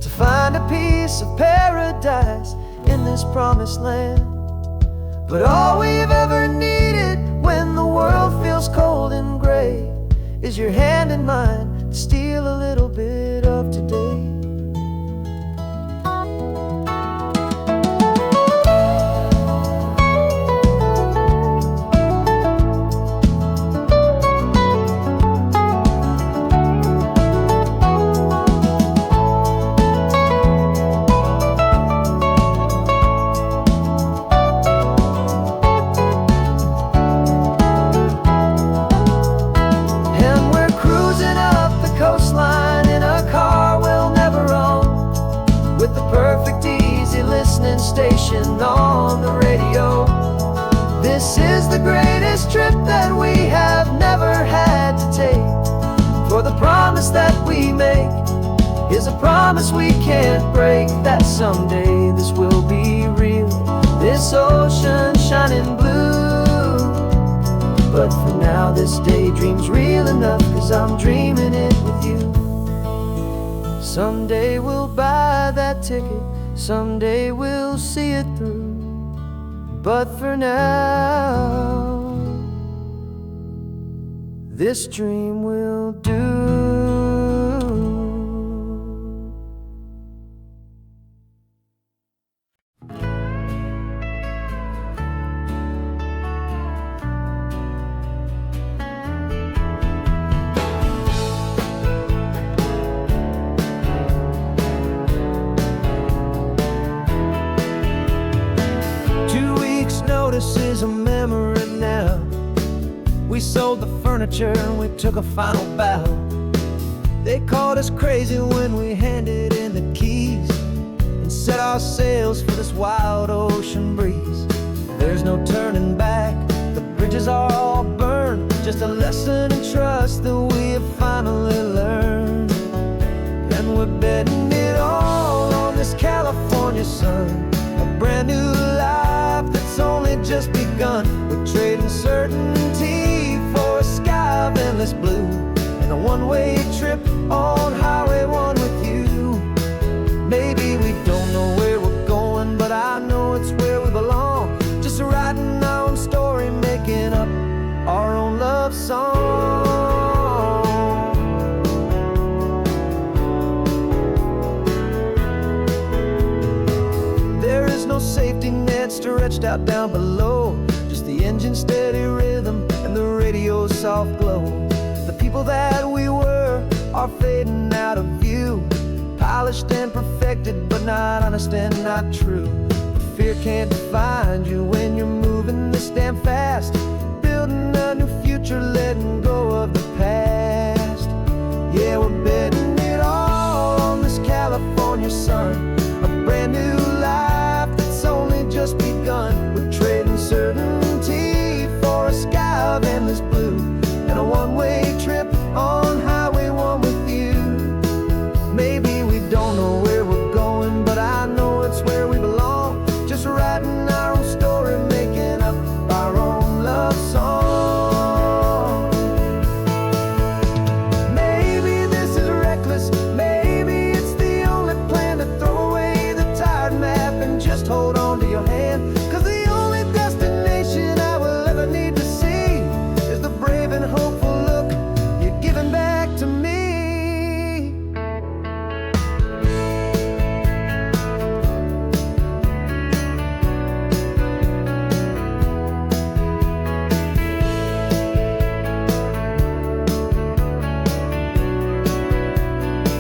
to find a piece of paradise in this promised land. But all we've ever needed when the world feels cold and gray is your hand in mine to steal a little bit of today. station on the radio. This is the greatest trip that we have never had to take. For the promise that we make is a promise we can't break, that someday this will be real, this ocean shining blue. But for now this daydream's real enough, 'cause I'm dreaming it with you. Someday we'll buy that ticket, someday we'll see it through. But for now, this dream will do. 2 weeks' notice is a memory now. We sold the furniture and we took a final bow. They called us crazy when we handed in the keys and set our sails for this wild ocean breeze. There's no turning back, the bridges are all burned, just a lesson in trust that we have finally learned. And we're betting it all on this California sun, a brand new life that's only just begun. We're trading certainty for a sky of endless blue, and a one-way trip on Highway 1 with you. Maybe we don't know where we're going, but I know it's where we belong. Just writing our own story, making up our own love song. There is no safety net stretched out down below, just the engine's steady rhythm and the radio's soft glow. The people that we were are fading out of view, polished and perfected, but not honest and not true. Fear can't define you when you're moving this damn fast, building a new future, letting go of the past. Yeah, we're betting it all on this California sun, a brand new life that's only just begun. We're trading certainty for a sky of endless blue, and a one-way trip on Highway 1 with you. Maybe we don't know where we're going, but I know it's where we belong. Just writing our own story, making up our own love song. Maybe this is reckless, maybe it's the only plan to throw away the tired map and just hold on to your hand. 'Cause the only destination I will ever need to see is the brave and hopeful look you're giving back to me.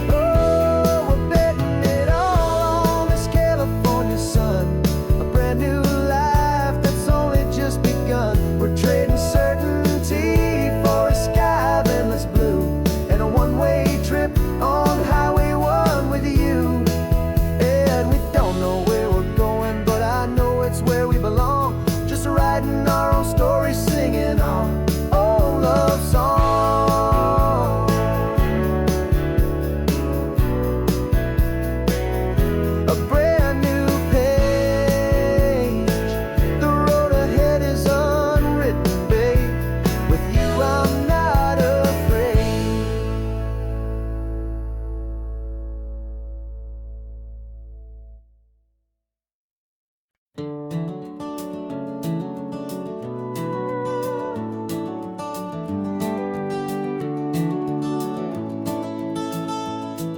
Oh, we're betting it all on this California sun, a brand new life that's only just begun. We're trading certainty for a sky of endless blue, and a one-way trip on Highway 1 with you. And we don't know where we're going, but I know it's where we belong. Just writing our own story, singing our own love song. A brand new page, the road ahead is unwritten, babe. With you I'm not afraid.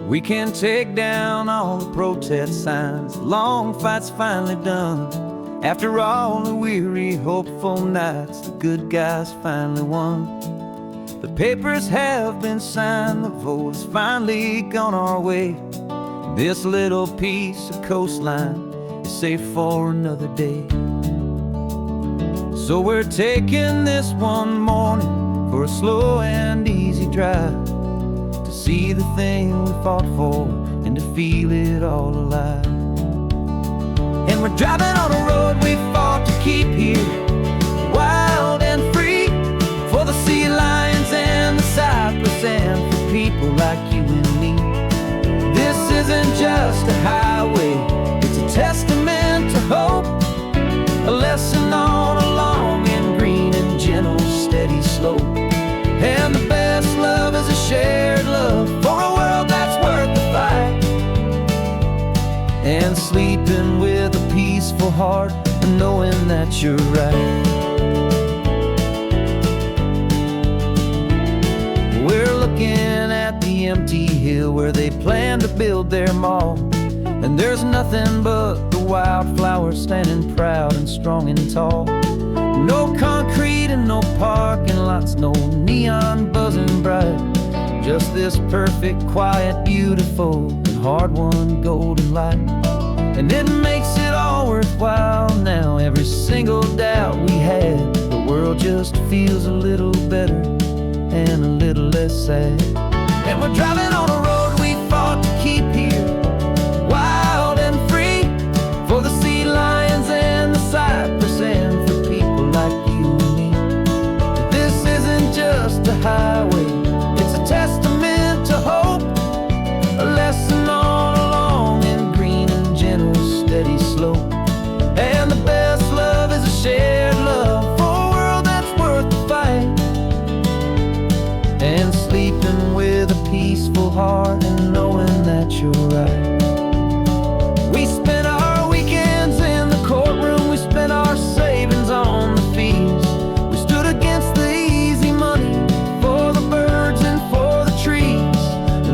We can take down all the protest signs, long fight's finally done. After all the weary, hopeful nights, the good guys finally won. The papers have been signed, the vote has finally gone our way. This little piece of coastline is safe for another day. So we're taking this one morning for a slow and easy drive, to see the thing we fought for and to feel it all alive. And we're driving on a road we fought to keep here, wild and free, for the sea lions and the cypress, and for people like you and me. This isn't just a highway, it's a testament to hope, a lesson on a long and green and gentle steady slope. And the best love is a shared love for a world that's worth the fight. And sleeping with a peaceful heart and knowing that you're right. We're looking at the empty hill where they plan to build their mall, and there's nothing but the wildflowers standing proud and strong and tall. No concrete and no parking lots, no neon buzzing bright, just this perfect, quiet, beautiful, and hard-won golden light. And it makes it all worthwhile now. Every single doubt we had, the world just feels a little better and a little less sad. And we're driving on a road we fought to keep here, wild and free, for the sea lions and the cypress, and for people like you and me. This isn't just a highway, it's a testament to hope, a lesson on a long and green and gentle steady slope. And the best love is a shared love for a world that's worth the fight. And sleeping with a peaceful heart and knowing that you're right. We spent our weekends in the courtroom, we spent our savings on the fees. We stood against the easy money for the birds and for the trees.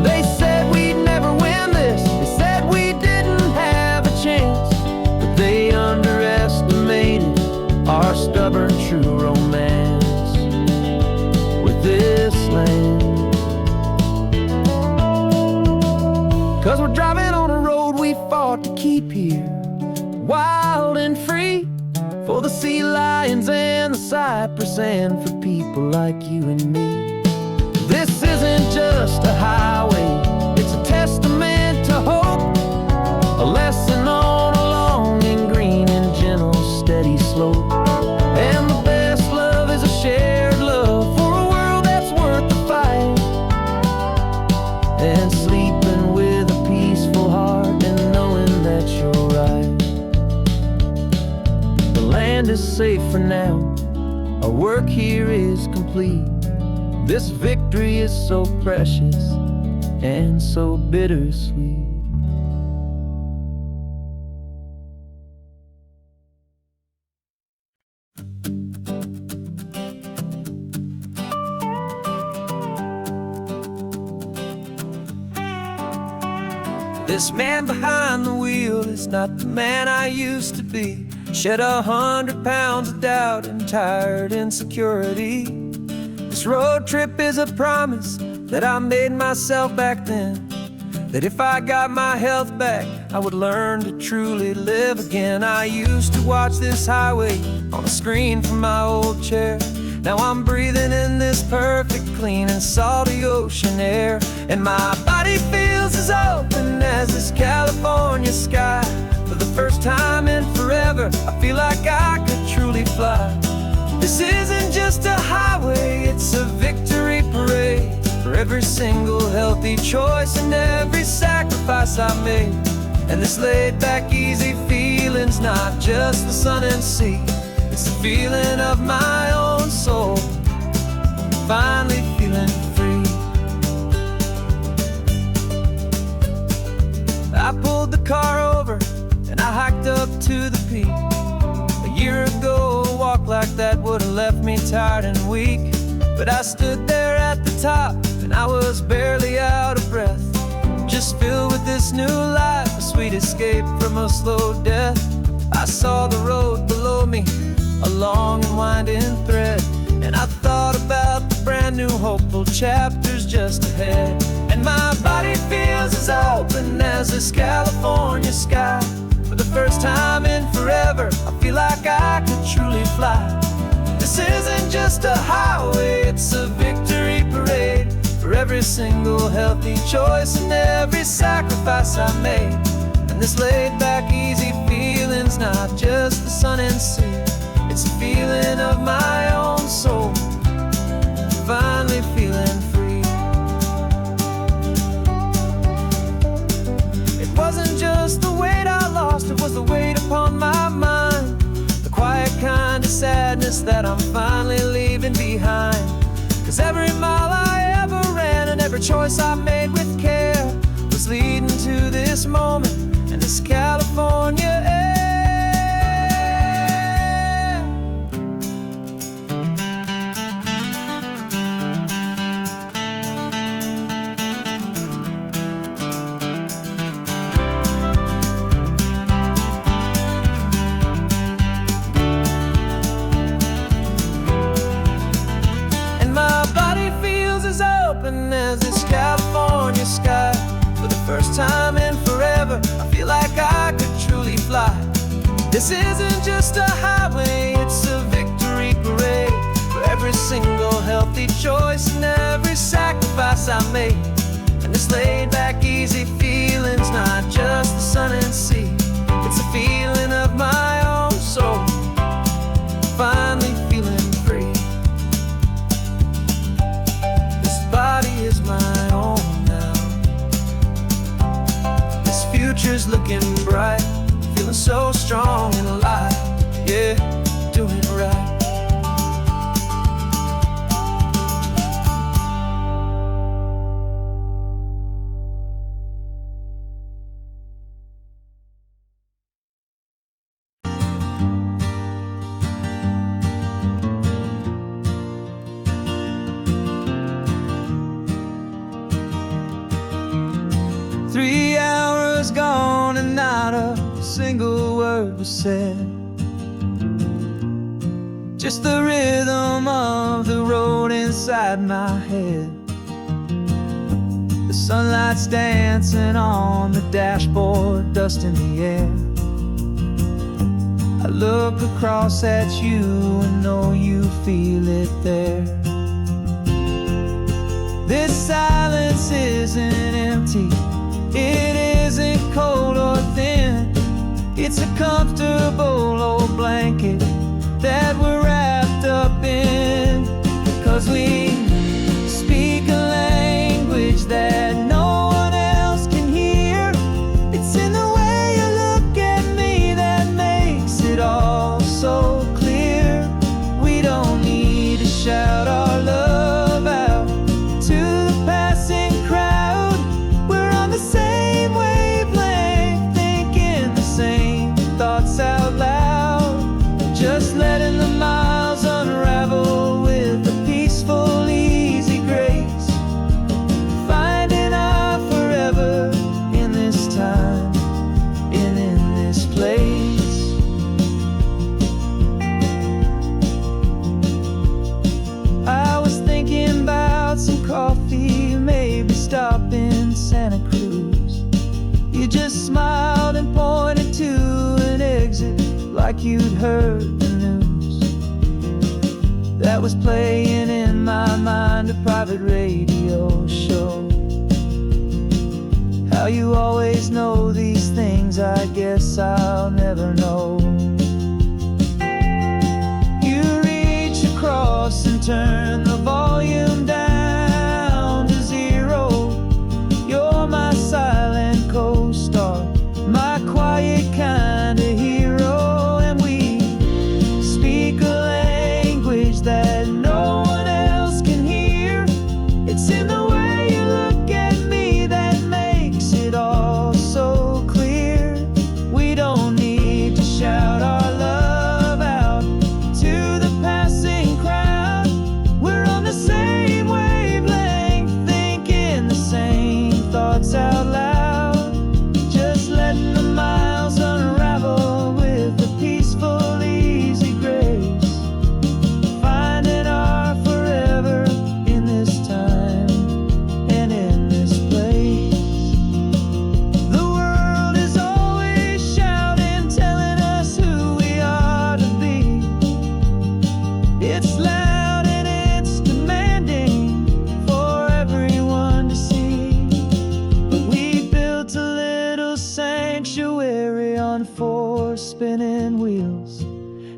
They said we'd never win this, they said we didn't have a chance, but they underestimated our stubborn true romance with this land. 'Cause we're driving on a road we fought to keep here, wild and free, for the sea lions and the cypress, and for people like you and me. This isn't just a highway, it's a testament to hope, a lesson on a long and green and gentle steady slope. And the best love is a shared love for a world that's worth the fight. And sleeping with a peaceful heart and knowing that you're right. The land is safe for now, our work here is complete. This victory is so precious and so bittersweet. This man behind the wheel is not the man I used to be. Shed 100 pounds of doubt and tired insecurity. This road trip is a promise that I made myself back then, that if I got my health back, I would learn to truly live again. I used to watch this highway on a screen from my old chair. Now I'm breathing in this perfect, clean and salty ocean air. And my body feels as open as this California sky. For the first time in forever, I feel like I could truly fly. This isn't just a highway, it's a victory parade, for every single healthy choice and every sacrifice I made. And this laid back easy feeling's not just the sun and sea, it's the feeling of my own soul, finally feeling free. I pulled the car over and I hiked up to the peak. A year ago, a walk like that would have left me tired and weak. But I stood there at the top and I was barely out of breath, just filled with this new life, a sweet escape from a slow death. I saw the road below me, a long and winding thread, and I thought about the brand new hopeful chapters just ahead. And my body feels as open as this California sky. For the first time in forever, I feel like I could truly fly. This isn't just a highway, it's a victory parade, for every single healthy choice and every sacrifice I made. And this laid back easy feeling's feeling's not just the sun and sea. It's a feeling of my own soul, finally feeling free. It wasn't just the weight I lost, it was the weight upon my mind, the quiet kind of sadness that I'm finally leaving behind. 'Cause every mile I ever ran and every choice I made with care was leading to this moment and this California air. 'Open as this California sky. For the first time in forever, I feel like I could truly fly. This isn't just a highway, it's a victory parade for every single healthy choice and every sacrifice I made. And this laid back easy feeling's not just the sun and sea. It's a feeling of my own soul, finally feeling free. Body is my own now. This future's looking bright, feeling so strong and alive. Yeah, doing it right. Three hours gone and not a single word was said. Just the rhythm of the road inside my head. The sunlight's dancing on the dashboard, dust in the air. I look across at you and know you feel it there. This silence isn't empty, it isn't cold or thin. It's a comfortable old blanket that we're wrapped up in. 'Cause we speak a language that no one else can hear. It's in the way you look at me that makes it all so clear. We don't need to shout our love out to the passing crowd. We're on the same wavelength, thinking the same thoughts out loud. Just letting the miles unravel with a peaceful, easy grace. Finding our forever in this time and in this place. I was thinking about some coffee, maybe stop in Santa Cruz. You just smiled and pointed to an exit like you'd heard the news. That was playing in my mind, a private radio show. How you always know these things, I guess I'll never know. You reach across and turn the volume down to zero. You're my silent co-star, my quiet kind of hero. And we speak a language that no one else can hear. It's in the way you look at me that makes it all so clear. We don't need to shout our love out to the passing crowd. We're on the same wavelength, thinking the same thoughts out loud. Just letting the miles unravel with a peaceful, easy grace. Finding our forever in this time and in this place. The world is always shouting, telling us who we are to be. It's loud and it's demanding for everyone to see. But we built a little sanctuary on four spinning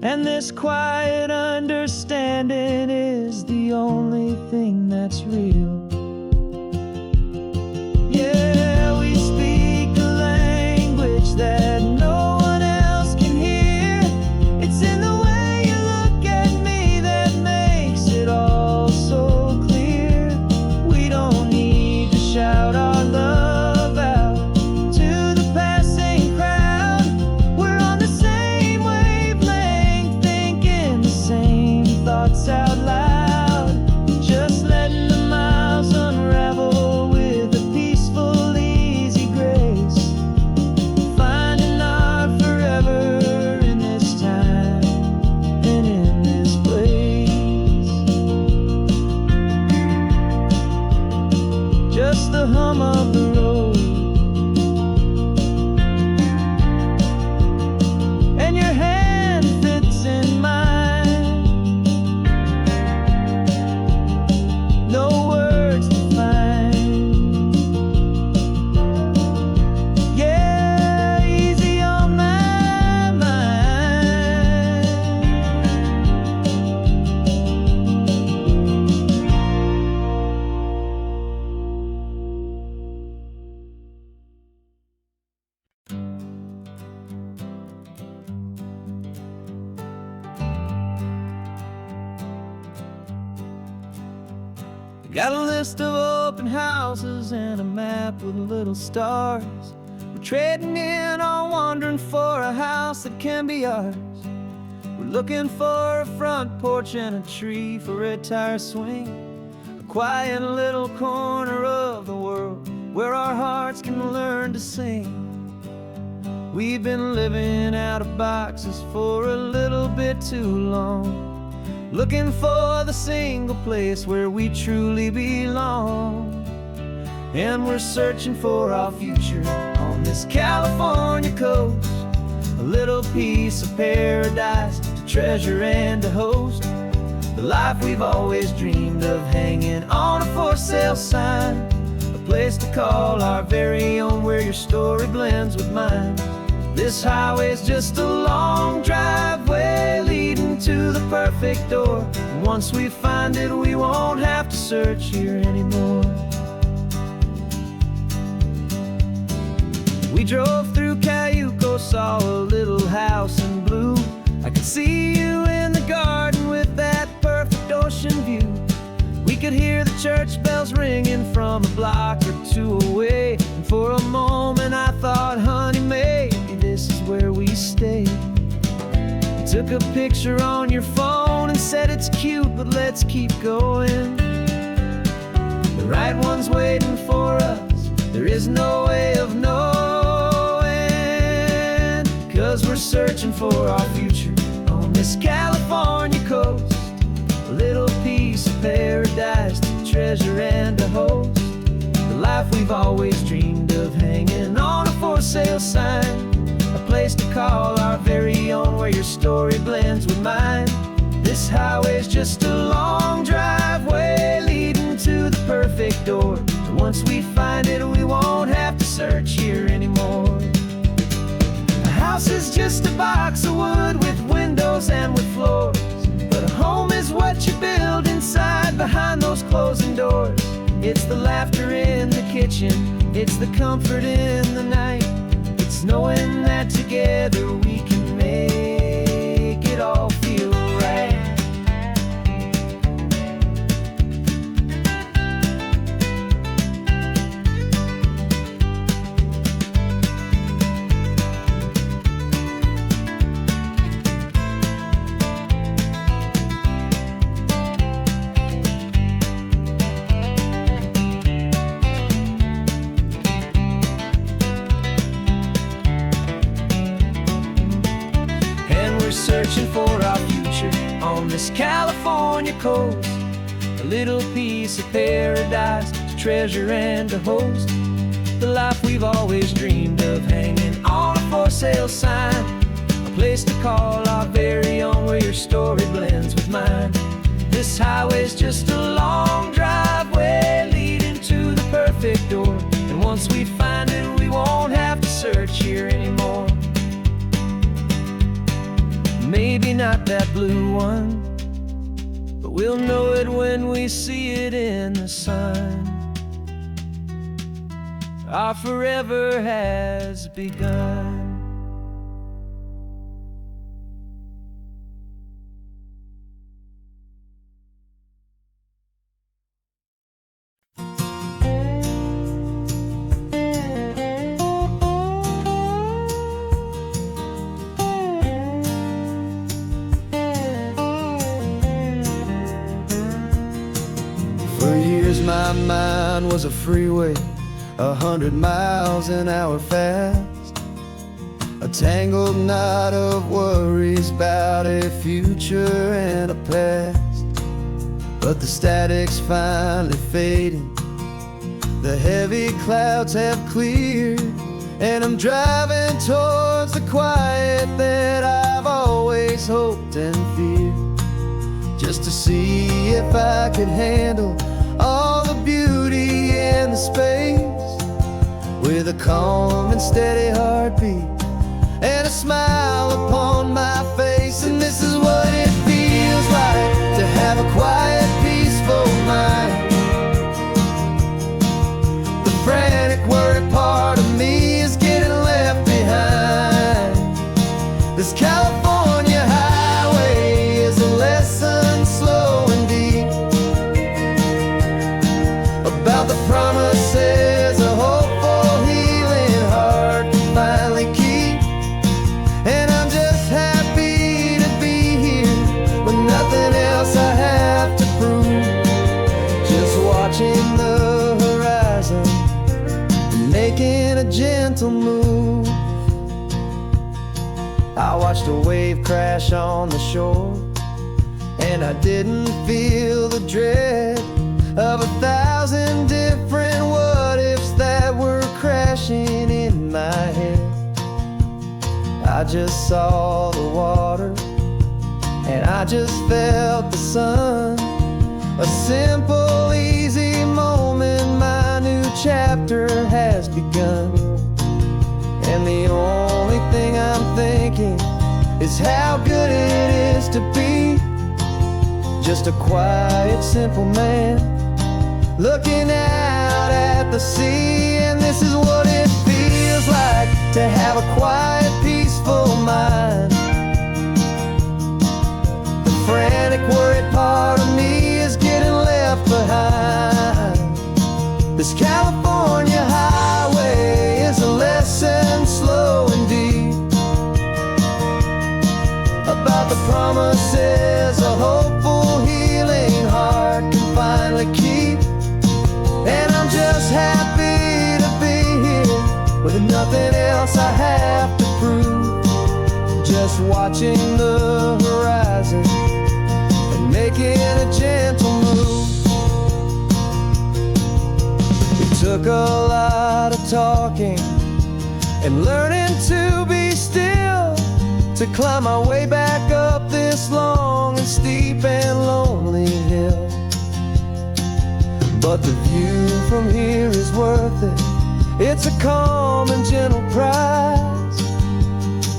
And this quiet understanding is the only thing that's real. Yeah, we speak a language that no one else can hear. It's in the way you look at me that makes it all so clear. We don't need to shout our love out to the passing crowd. We're on the same wavelength, thinking the same thoughts out loud. Just letting the miles unravel with a peaceful, easy grace. Finding our forever in this time and in this place. Just the hum of the road and your hand fits in mine. No words to find. Yeah, easy on my mind. Got a list of open houses and a map with little stars. We're trading in or wandering for a house that can be ours. We're looking for a front porch and a tree for a tire swing. A quiet little corner of the world where our hearts can learn to sing. We've been living out of boxes for a little bit too long, looking for the single place where we truly belong. And we're searching for our future on this California coast, a little piece of paradise to treasure and to host. The life we've always dreamed of, hanging on a for sale sign, a place to call our very own where your story blends with mine. This highway's just a long driveway leading to the perfect door. And once we find it, we won't have to search here anymore. We drove through Cayuco, saw a little house in blue. I could see you in the garden with that perfect ocean view. We could hear the church bells ringing from a block or two away. And for a moment I thought, honey, maybe this is where we stay. You took a picture on your phone and said it's cute, but let's keep going. The right one's waiting for us, there is no way of knowing. 'Cause we're searching for our future on this California coast, a little piece of paradise to treasure and to host. The life we've always dreamed of, hanging on a for sale sign, a place to call our very own where your story blends with mine. This highway's just a long driveway leading to the perfect door. And once we find it, we won't have to search here anymore. A house is just a box of wood with windows and with floors, but a home is what you build inside behind those closing doors. It's the laughter in the kitchen, it's the comfort in the night. It's knowing that together we can make it all feel right. Searching for our future on this California coast, a little piece of paradise to treasure and to host. The life we've always dreamed of, hanging on a for sale sign, a place to call our very own where your story blends with mine. This highway's just a long driveway leading to the perfect door. And once we find it, we won't have to search here anymore. Maybe not that blue one, but we'll know it when we see it in the sun. Our forever has begun. For years my mind was a freeway, 100 miles an hour fast, a tangled knot of worries about a future and a past. But the static's finally fading, the heavy clouds have cleared, and I'm driving towards the quiet that I've always hoped and feared, just to see if I could handle all the beauty and the space, with a calm and steady heartbeat and a smile upon my face. And this is what it feels like to have a quiet, peaceful mind. The frantic, worried part of me is getting left behind. This California highway is a lesson slow and deep about the promises a hopeful, healing heart can finally keep. And I'm just happy to be here with nothing else I have to prove, just watching the horizon and making a gentle move. I watched a wave crash on the shore, and I didn't feel the dread of 1,000 different what-ifs that were crashing in my head. I just saw the water, and I just felt the sun. A simple, easy moment, my new chapter has begun. And the only thing I'm thinking is how good it is to be just a quiet, simple man looking out at the sea. And this is what it feels like to have a quiet, peaceful mind. The frantic, worried part of me is getting left behind. This California highway is a lesson slow and deep about the promises a hopeful, healing heart can finally keep. And I'm just happy to be here with nothing else I have to prove, just watching the horizon and making a gentle move. It took a lot of talking and learning to be still to climb my way back up this long and steep and lonely hill. But the view from here is worth it. It's a calm and gentle prize,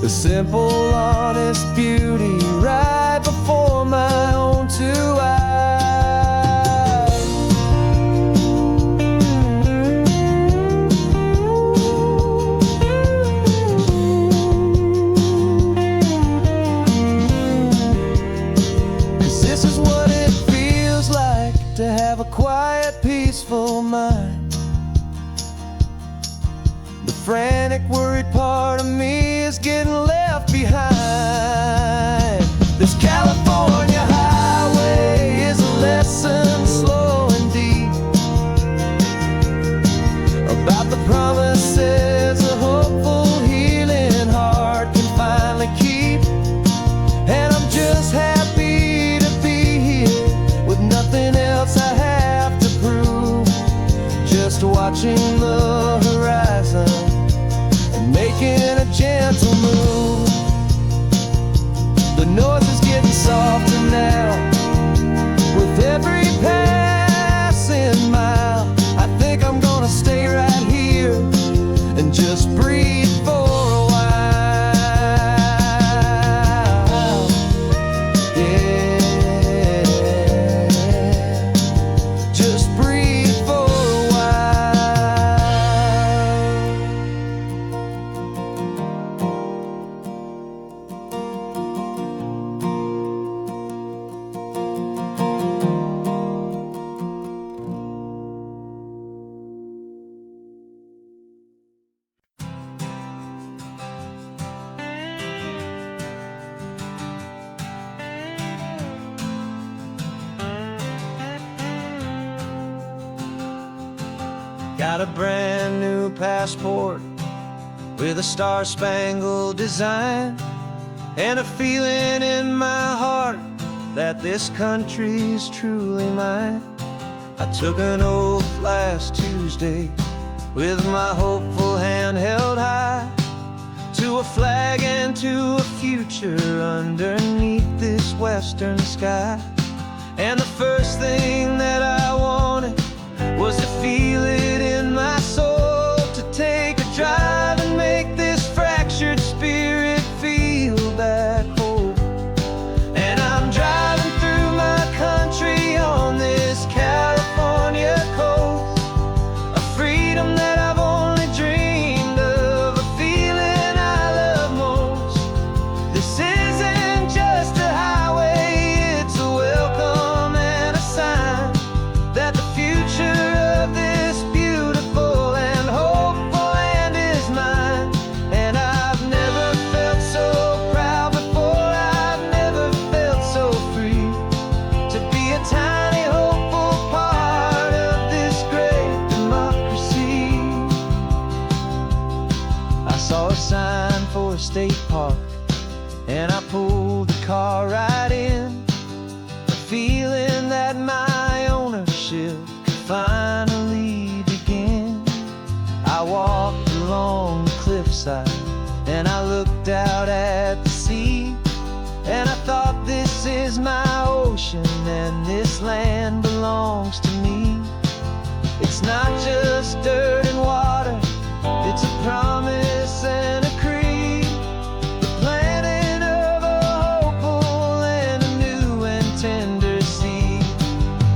the simple, honest beauty right before my own two eyes. This is what it feels like to have a quiet, peaceful mind. The frantic, worried part of me is getting left behind. This California highway is a lesson slow and deep about the promises a hopeful, healing heart can finally keep. And I'm just happy to be here with nothing else I have to prove, just watching the horizon and making a gentle move. The north is getting softer now with every passing mile. I think I'm gonna stay right here and just breathe for a while. Got a brand new passport with a star-spangled design, and a feeling in my heart that this country's truly mine. I took an oath last Tuesday with my hopeful hand held high, to a flag and to a future underneath this western sky. And the first thing that I wanted was to feel it in my soul, to take a drive and make this fractured spirit feel back home. And I'm driving through my country on this California coast, a freedom that I've only dreamed of, a feeling I love most. This isn't just a highway, it's a welcome and a sign that the future of this beautiful and hopeful land is mine. And I've never felt so proud before, I've never felt so free, to be a tiny hopeful part of this great democracy. I saw a sign for a state park, and I pulled the car right in, a feeling that my ownership could finally begin. I walked along the cliffside and I looked out at the sea, and I thought, this is my ocean and this land belongs to me. It's not just dirt and water, it's a promise and a creed, the planting of a hopeful and a new and tender seed.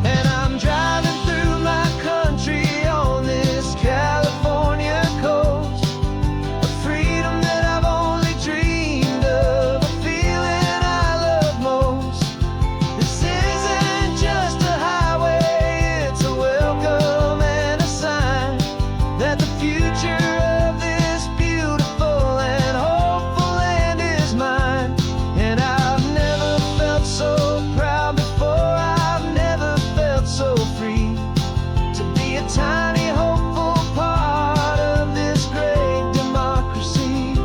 And I'm driving through my country on this California coast, a freedom that I've only dreamed of, a feeling I love most. This isn't just a highway, it's a welcome and a sign that the future of this beautiful and hopeful land is mine. And I've never felt so proud before, I've never felt so free, to be a tiny hopeful part of this great democracy.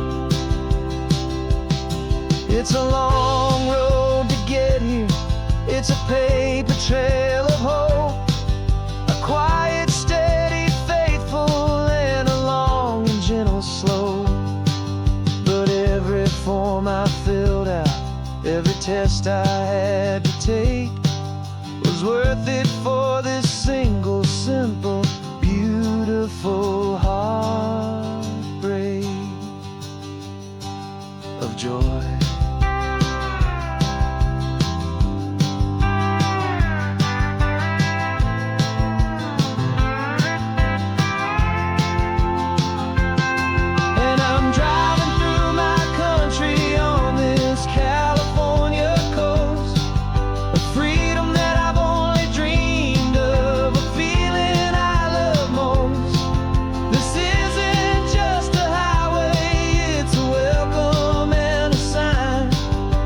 It's a long road to get here, it's a paper trail of hope, a quiet, steady, faithful, and a long and gentle slope. But every form I filled out, every test I had to take, was worth it for this single, simple, beautiful heartbreak of joy. And I'm driving through my country on this California coast, a freedom that I've only dreamed of, a feeling I love most. This isn't just a highway, it's a welcome and a sign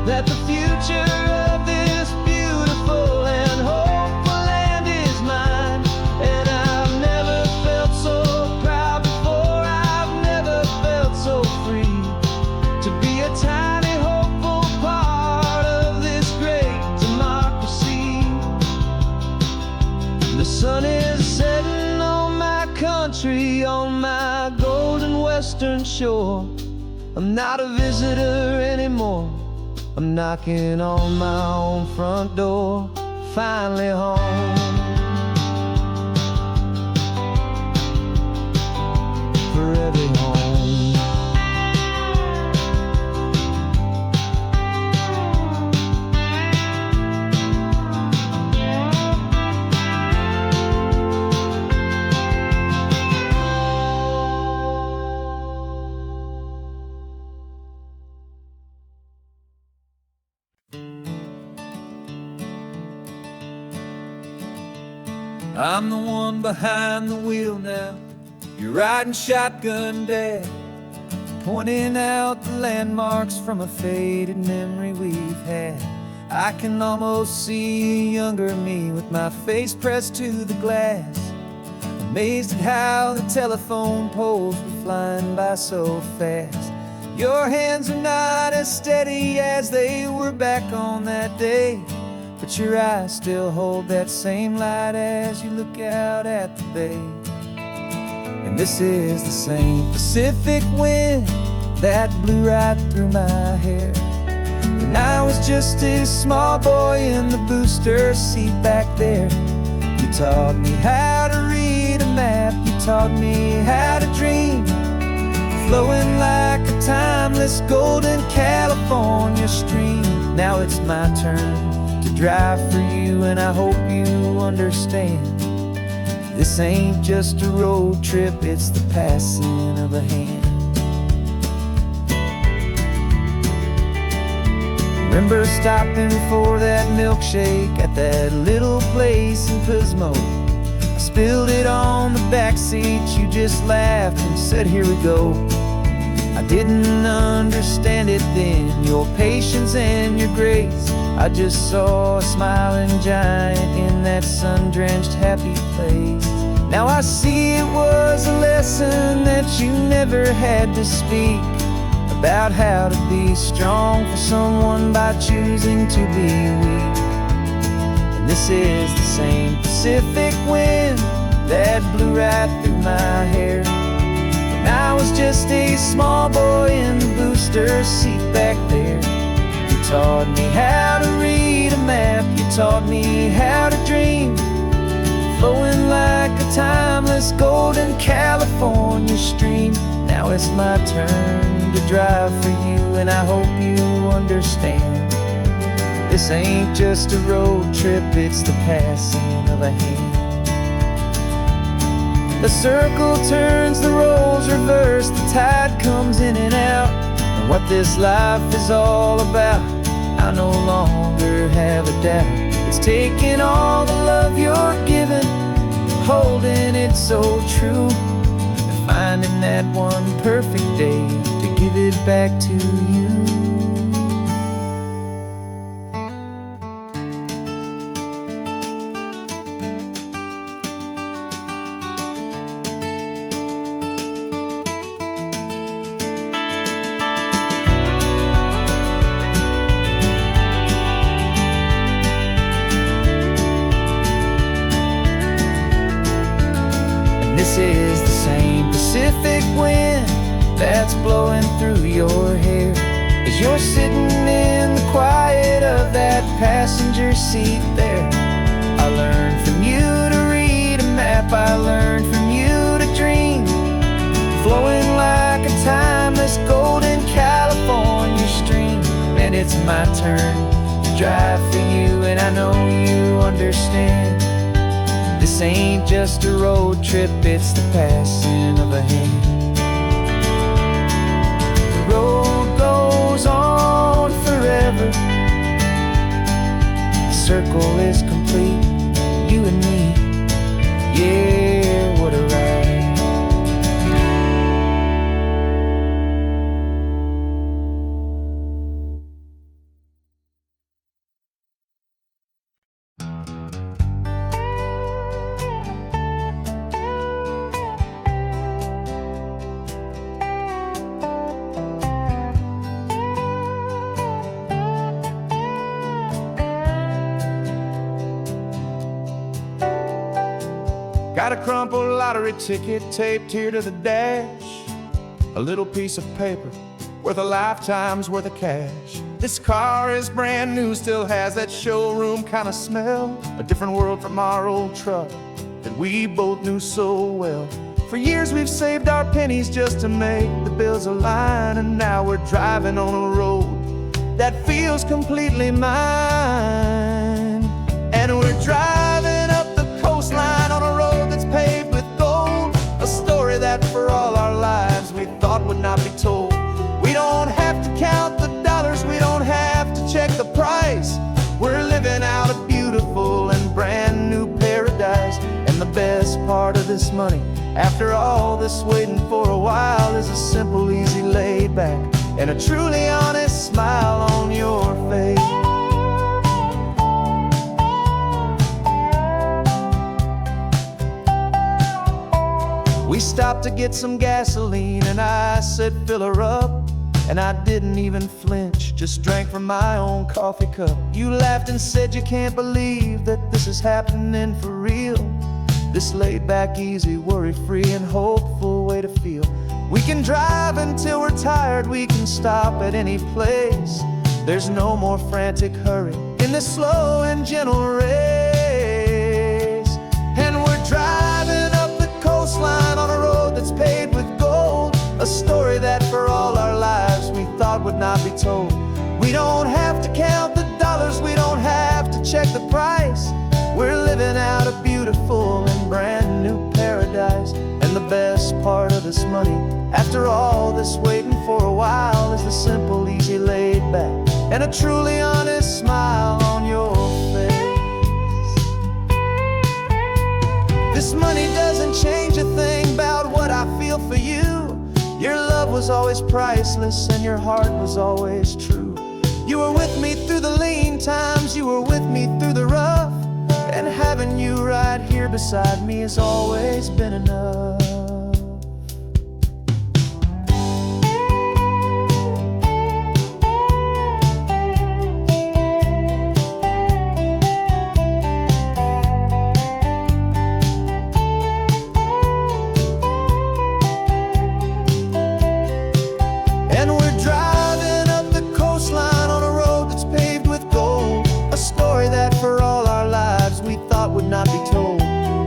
that the future of this beautiful and hopeful land is mine. And I've never felt so proud before, I've never felt so free, to be a tiny hopeful part of this great democracy. The sun is setting on my country, on my golden western shore. I'm not a visitor anymore, I'm knocking on my own front door, finally home. Forever home. I'm the one behind the wheel now, you're riding shotgun, Dad, pointing out the landmarks from a faded memory we've had. I can almost see a younger me with my face pressed to the glass, Amazed at how the telephone poles were flying by so fast. Your hands are not as steady as they were back on that day, but your eyes still hold that same light as you look out at the bay. And this is the same Pacific wind that blew right through my hair when I was just a small boy in the booster seat back there. You taught me how to read a map, you taught me how to dream, flowing like a timeless golden California stream. Now it's my turn to drive for you, and I hope you understand. This ain't just a road trip, it's the passing of a hand. Remember stopping for that milkshake at that little place in Pismo. I spilled it on the back seat, you just laughed and said, "Here we go." I didn't understand it then, your patience and your grace. I just saw a smiling giant in that sun-drenched happy place. Now I see it was a lesson that you never had to speak, about how to be strong for someone by choosing to be weak. And this is the same Pacific wind that blew right through my hair when I was just a small boy in the booster seat back there. You taught me how to read a map, you taught me how to dream, flowing like a timeless golden California stream. Now it's my turn to drive for you, and I hope you understand. This ain't just a road trip, it's the passing of a hand. The circle turns, the roles reverse, the tide comes in and out. And what this life is all about, I no longer have a doubt. It's taking all the love you're giving, holding it so true, and finding that one perfect day to give it back to you. This is the same Pacific wind that's blowing through your hair as you're sitting in the quiet of that passenger seat there. I learned from you to read a map, I learned from you to dream, flowing like a timeless golden California stream. And it's my turn to drive for you, and I know you understand. This ain't just a road trip, it's the passing of a hand. The road goes on forever, the circle is complete, you and me, yeah, what a ride. Got a crumpled lottery ticket taped here to the dash, a little piece of paper worth a lifetime's worth of cash. This car is brand new, still has that showroom kind of smell, a different world from our old truck that we both knew so well. For years we've saved our pennies just to make the bills align, and now we're driving on a road that feels completely mine. And we're driving up the coastline on a road that's paved with gold, a story that for all our lives we thought would not be told. We don't have to count the dollars, we don't have to check the price. We're living out a beautiful and brand new paradise. And the best part of this money, after all this waiting for a while, is a simple, easy, laid back, and a truly honest smile on your face. stopped to get some gasoline, and I said, fill her up. And I didn't even flinch, just drank from my own coffee cup. You laughed and said you can't believe that this is happening for real. This laid back, easy, worry-free and hopeful way to feel. We can drive until we're tired, we can stop at any place. There's no more frantic hurry in this slow and gentle race. And we're driving up the coastline on a road that's paved with gold, a story that for all our lives we thought would not be told. We don't have to count the dollars, we don't have to check the price. We're living out a beautiful and brand new paradise. And the best part of this money, after all this waiting for a while, is the simple, easy, laid back, and a truly honest smile on your face. This money doesn't change a thing about what I feel for you. Your love was always priceless and your heart was always true. You were with me through the lean times, you were with me through the rough, and having you right here beside me has always been enough. Not be told.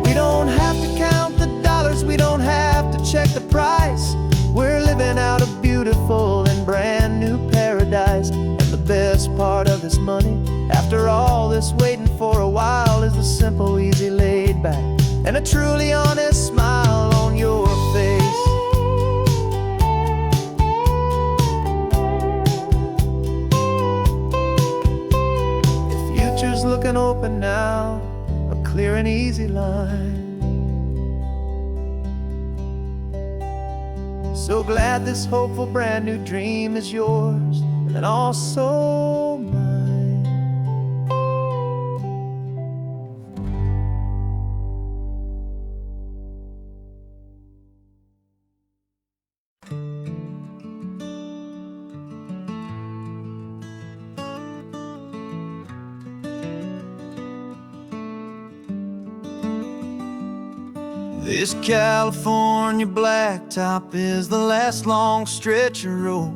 We don't have to count the dollars, we don't have to check the price. We're living out a beautiful and brand new paradise. And the best part of this money, after all this waiting for a while, is the simple, easy, laid back, and a truly honest smile on your face. The future's looking open now, clear and easy line. So glad this hopeful brand new dream is yours, and also mine. This California blacktop is the last long stretch of road,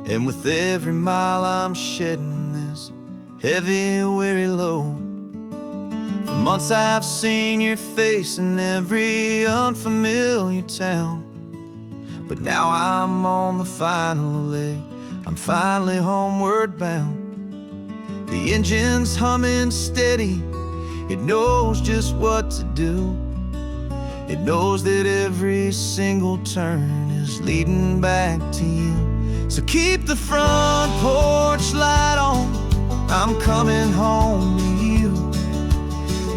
and with every mile I'm shedding this heavy, weary load. For months I've seen your face in every unfamiliar town, but now I'm on the final leg, I'm finally homeward bound. The engine's humming steady, it knows just what to do. It knows that every single turn is leading back to you. So keep the front porch light on, I'm coming home to you.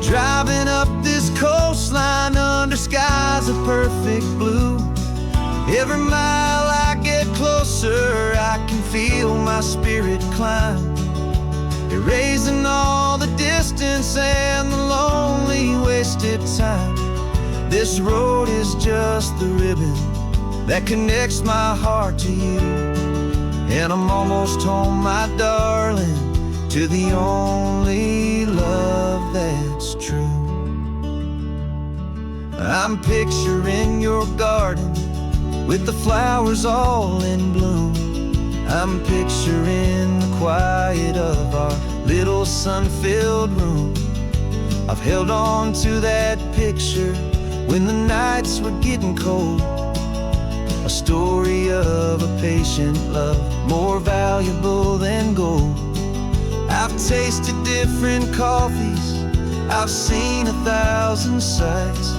Driving up this coastline under skies of perfect blue. Every mile I get closer, I can feel my spirit climb, erasing all the distance and the lonely wasted time. This road is just the ribbon that connects my heart to you, and I'm almost home, my darling, to the only love that's true. I'm picturing your garden with the flowers all in bloom. I'm picturing the quiet of our little sun-filled room. I've held on to that picture when the nights were getting cold, a story of a patient love, more valuable than gold. I've tasted different coffees, I've seen 1,000 sights,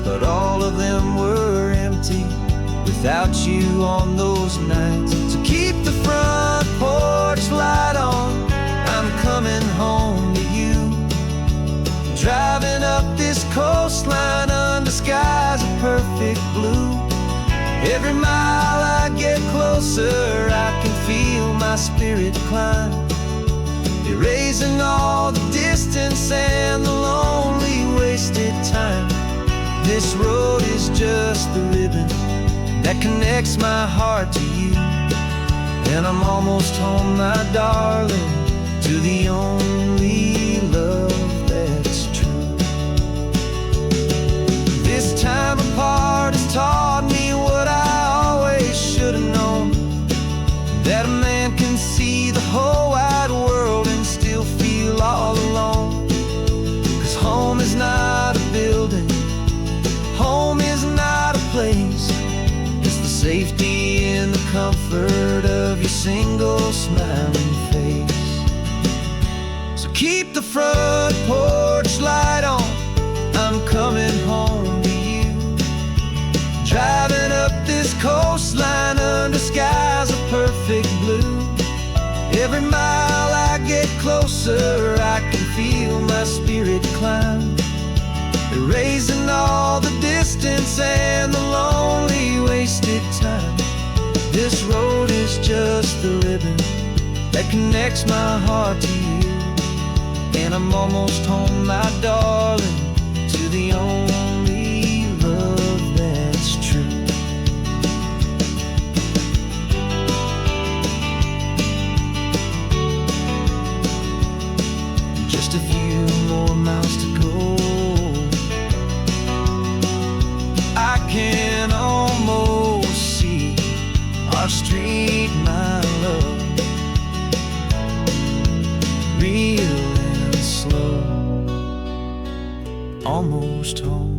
but all of them were empty without you on those nights. So keep the front porch light on, I'm coming home to you. Driving up this coastline under skies of perfect blue. Every mile I get closer, I can feel my spirit climb, erasing all the distance and the lonely wasted time. This road is just the ribbon that connects my heart to you. And I'm almost home, my darling, to the only love that's true. This time apart has taught me what I always should have known, that a man can see the whole wide world and still feel all alone. 'Cause home is not a building, home is not a place, it's the safety and the comfort of your single smiling face. So keep the front porch light on, I'm coming home to you. Driving up this coastline under skies of perfect blue. Every mile I get closer, I can feel my spirit climb, erasing all the distance and the lonely wasted time. This road is just the ribbon that connects my heart to you. And I'm almost home, my darling, to the only love that's true. Just a few more miles to go, I can almost see our street, my love, real and slow, almost home.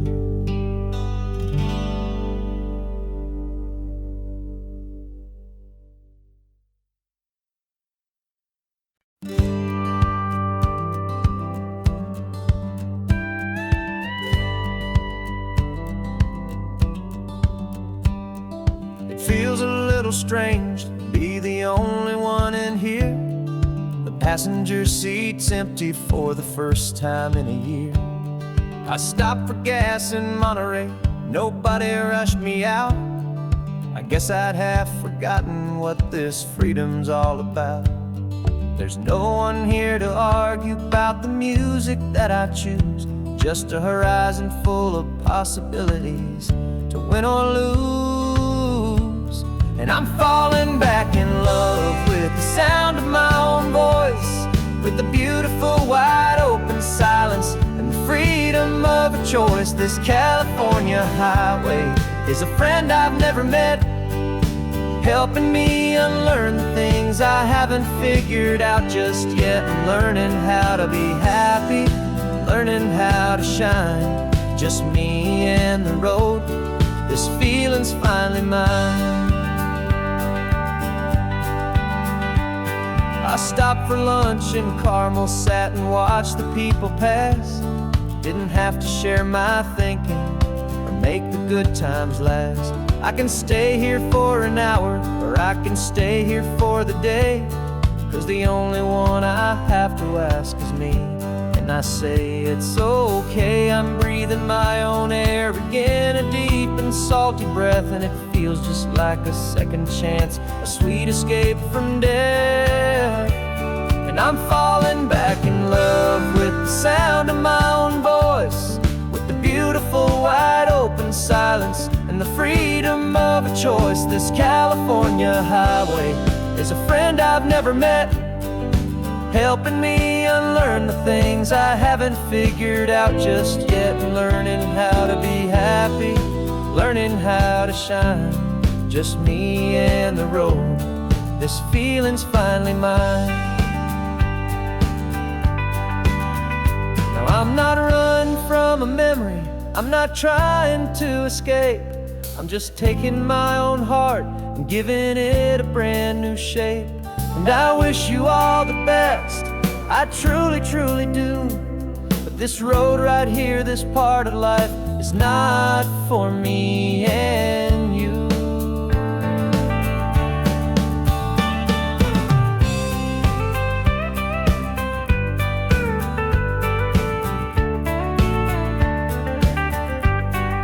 It feels a little strange to be the only one in here. The passenger seat's empty for the first time in a year. I stopped for gas in Monterey, nobody rushed me out. I guess I'd half forgotten what this freedom's all about. There's no one here to argue about the music that I choose, just a horizon full of possibilities to win or lose. And I'm falling back in love with the sound of my own voice, with the beautiful wide open silence and the freedom of a choice. This California highway is a friend I've never met, helping me unlearn the things I haven't figured out just yet. I'm learning how to be happy, learning how to shine, just me and the road. This feeling's finally mine. I stopped for lunch in Carmel, sat and watched the people pass. Didn't have to share my thinking or make the good times last. I can stay here for an hour, or I can stay here for the day, 'cause the only one I have to ask is me. And I say it's okay, I'm breathing my own air again, a deep and salty breath, and it feels just like a second chance, a sweet escape from death. And I'm falling back in love with the sound of my own voice, with the beautiful wide open silence and the freedom of a choice. This California highway is a friend I've never met, helping me unlearn the things I haven't figured out just yet. Learning how to be happy, learning how to shine, just me and the road. This feeling's finally mine. Now I'm not running from a memory, I'm not trying to escape, I'm just taking my own heart and giving it a brand new shape. And I wish you all the best, I truly, truly do. But this road right here, this part of life, is not for me and you.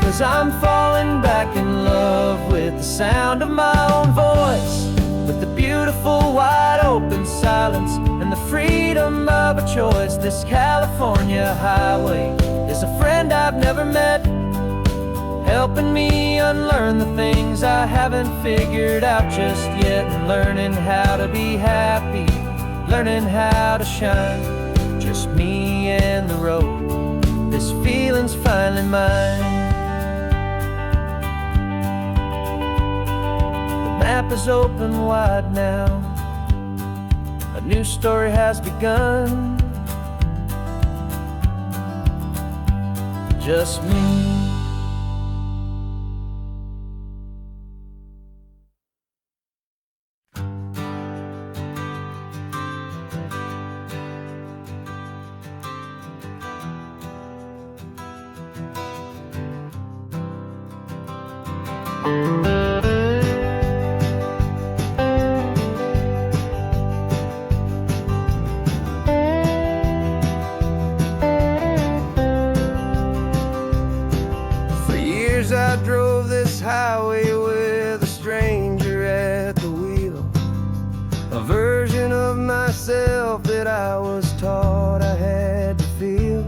'Cause I'm falling back in love with the sound of my own voice, with the beautiful wide open silence and the freedom of a choice. This California highway is a friend I've never met, helping me unlearn the things I haven't figured out just yet, and learning how to be happy, learning how to shine. Just me and the road, this feeling's finally mine. The map is open wide now, a new story has begun. Just me. I drove this highway with a stranger at the wheel, a version of myself that I was taught I had to feel.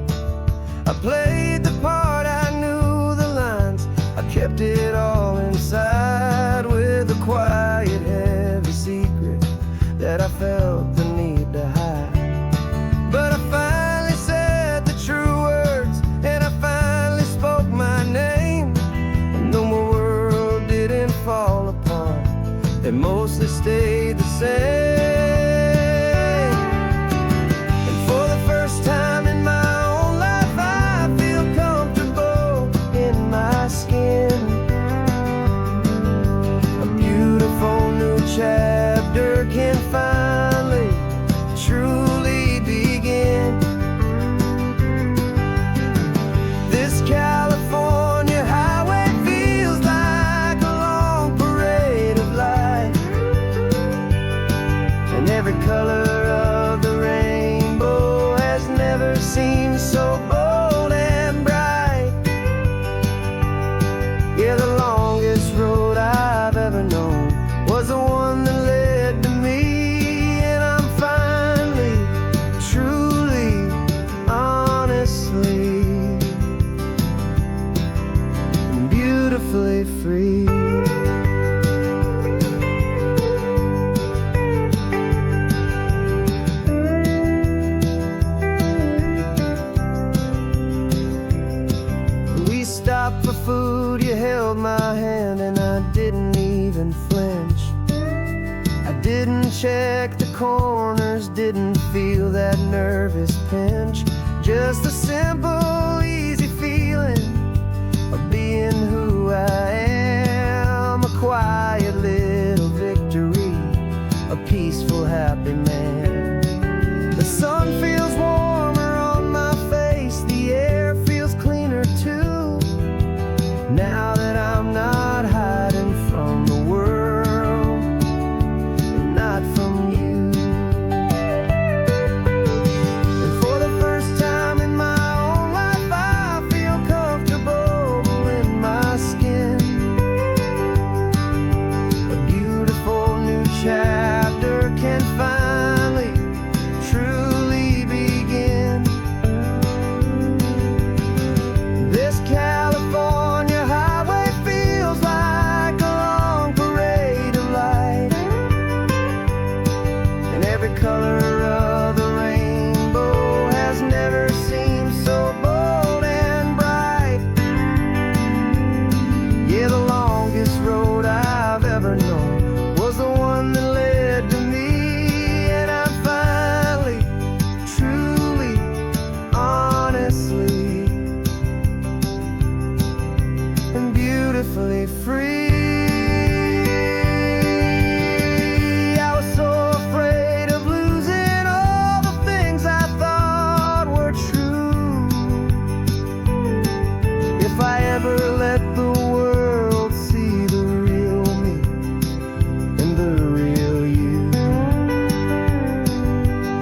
I played the part, I knew the lines, I kept it all inside with a quiet, heavy secret that I felt the need to hide. But I finally said the true words, and I finally spoke my name. Fall apart, they mostly stayed the same. And for the first time in my own life, I feel comfortable in my skin. A beautiful new chapter can finally, truly begin. This California highway feels like every color of the rainbow has never seemed so bold and bright. Yeah, the longest road I've ever known was the one that led to me. And I'm finally, truly, honestly, beautifully free. Stopped for food, you held my hand, and I didn't even flinch. I didn't check the corners, didn't feel that nervous pinch. Just a simple, easy feeling of being who I am. A quiet little victory, a peaceful, happy man. The sun feels warmer on my face, the air feels cleaner too. Now that I'm not hiding from the world, and not from you. And for the first time in my own life, I feel comfortable in my skin. A beautiful new chapter can finally, truly begin. This California highway feels like a long parade of light, and every color of the rainbow has never seemed so bold and bright. Yeah, the longest road I've ever known was the one that led to me. And I'm finally, truly, honestly, and beautifully free. I was so afraid of losing all the things I thought were true. If I ever let the world see the real me and the real you.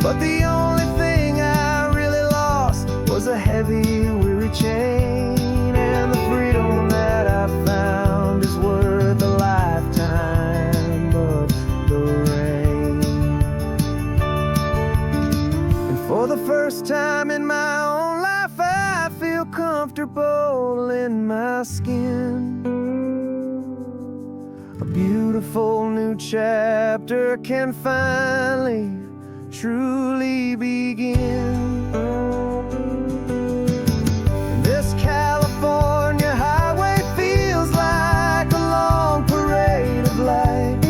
But the only thing I really lost was a heavy, weary chain, and the freedom that I found is worth a lifetime of the rain. And for the first time in my own life, I feel comfortable in my skin. beautiful new chapter can finally, truly begin. This California highway feels like a long parade of light,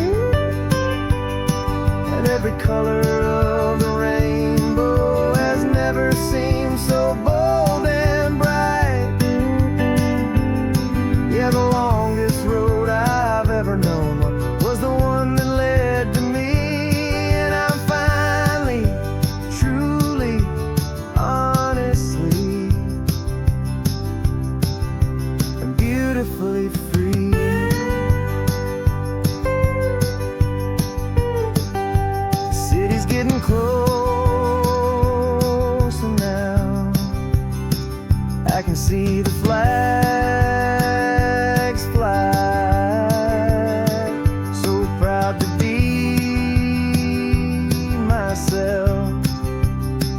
and every color of the rainbow has never seemed so bold and bright. Yeah, the longest road I've ever known was the one that led to me, and I'm finally, truly, honestly, and beautifully free. The city's getting closer now. I can see the flags fly. So proud to be myself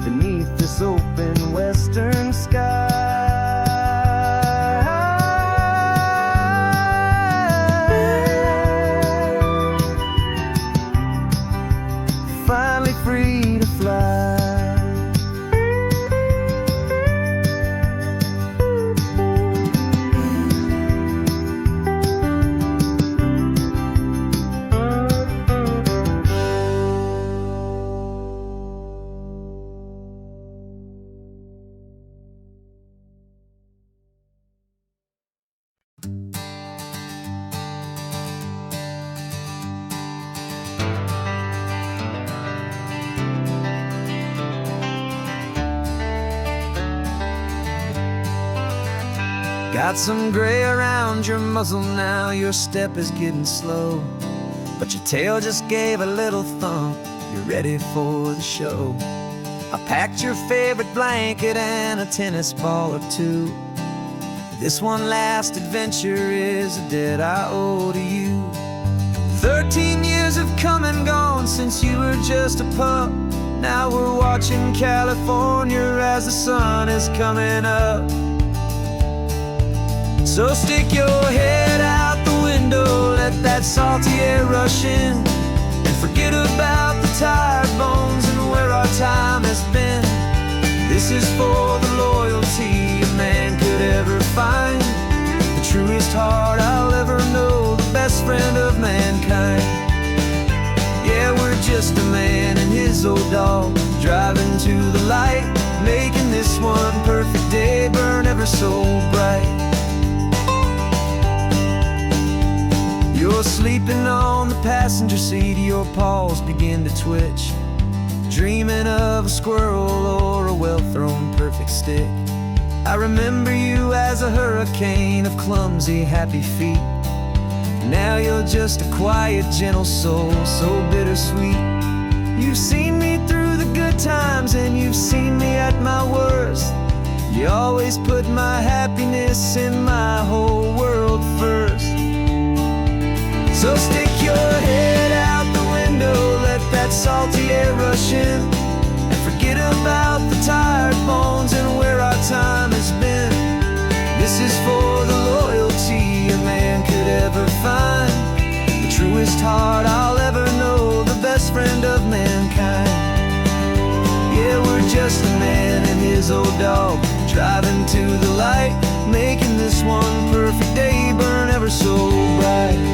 beneath this open western sky. Finally free to fly. Got some gray around your muzzle now, your step is getting slow, but your tail just gave a little thump, you're ready for the show. I packed your favorite blanket and a tennis ball or two. This one last adventure is a debt I owe to you. 13 years have come and gone since you were just a pup. Now we're watching California as the sun is coming up. So stick your head out the window, let that salty air rush in, and forget about the tired bones and where our time has been. This is for the loyalty a man could ever find, the truest heart I'll ever know, the best friend of mankind. Yeah, we're just a man and his old dog, driving to the light, making this one perfect day burn ever so bright. You're sleeping on the passenger seat, your paws begin to twitch, dreaming of a squirrel or a well-thrown perfect stick. I remember you as a hurricane of clumsy, happy feet. Now you're just a quiet, gentle soul, so bittersweet. You've seen me through the good times and you've seen me at my worst. You always put my happiness in my whole world first. So stick your head out the window, let that salty air rush in, and forget about the tired bones and where our time has been. This is for the loyalty a man could ever find, the truest heart I'll ever know, the best friend of mankind. Yeah, we're just a man and his old dog, driving to the light, making this one perfect day burn ever so bright.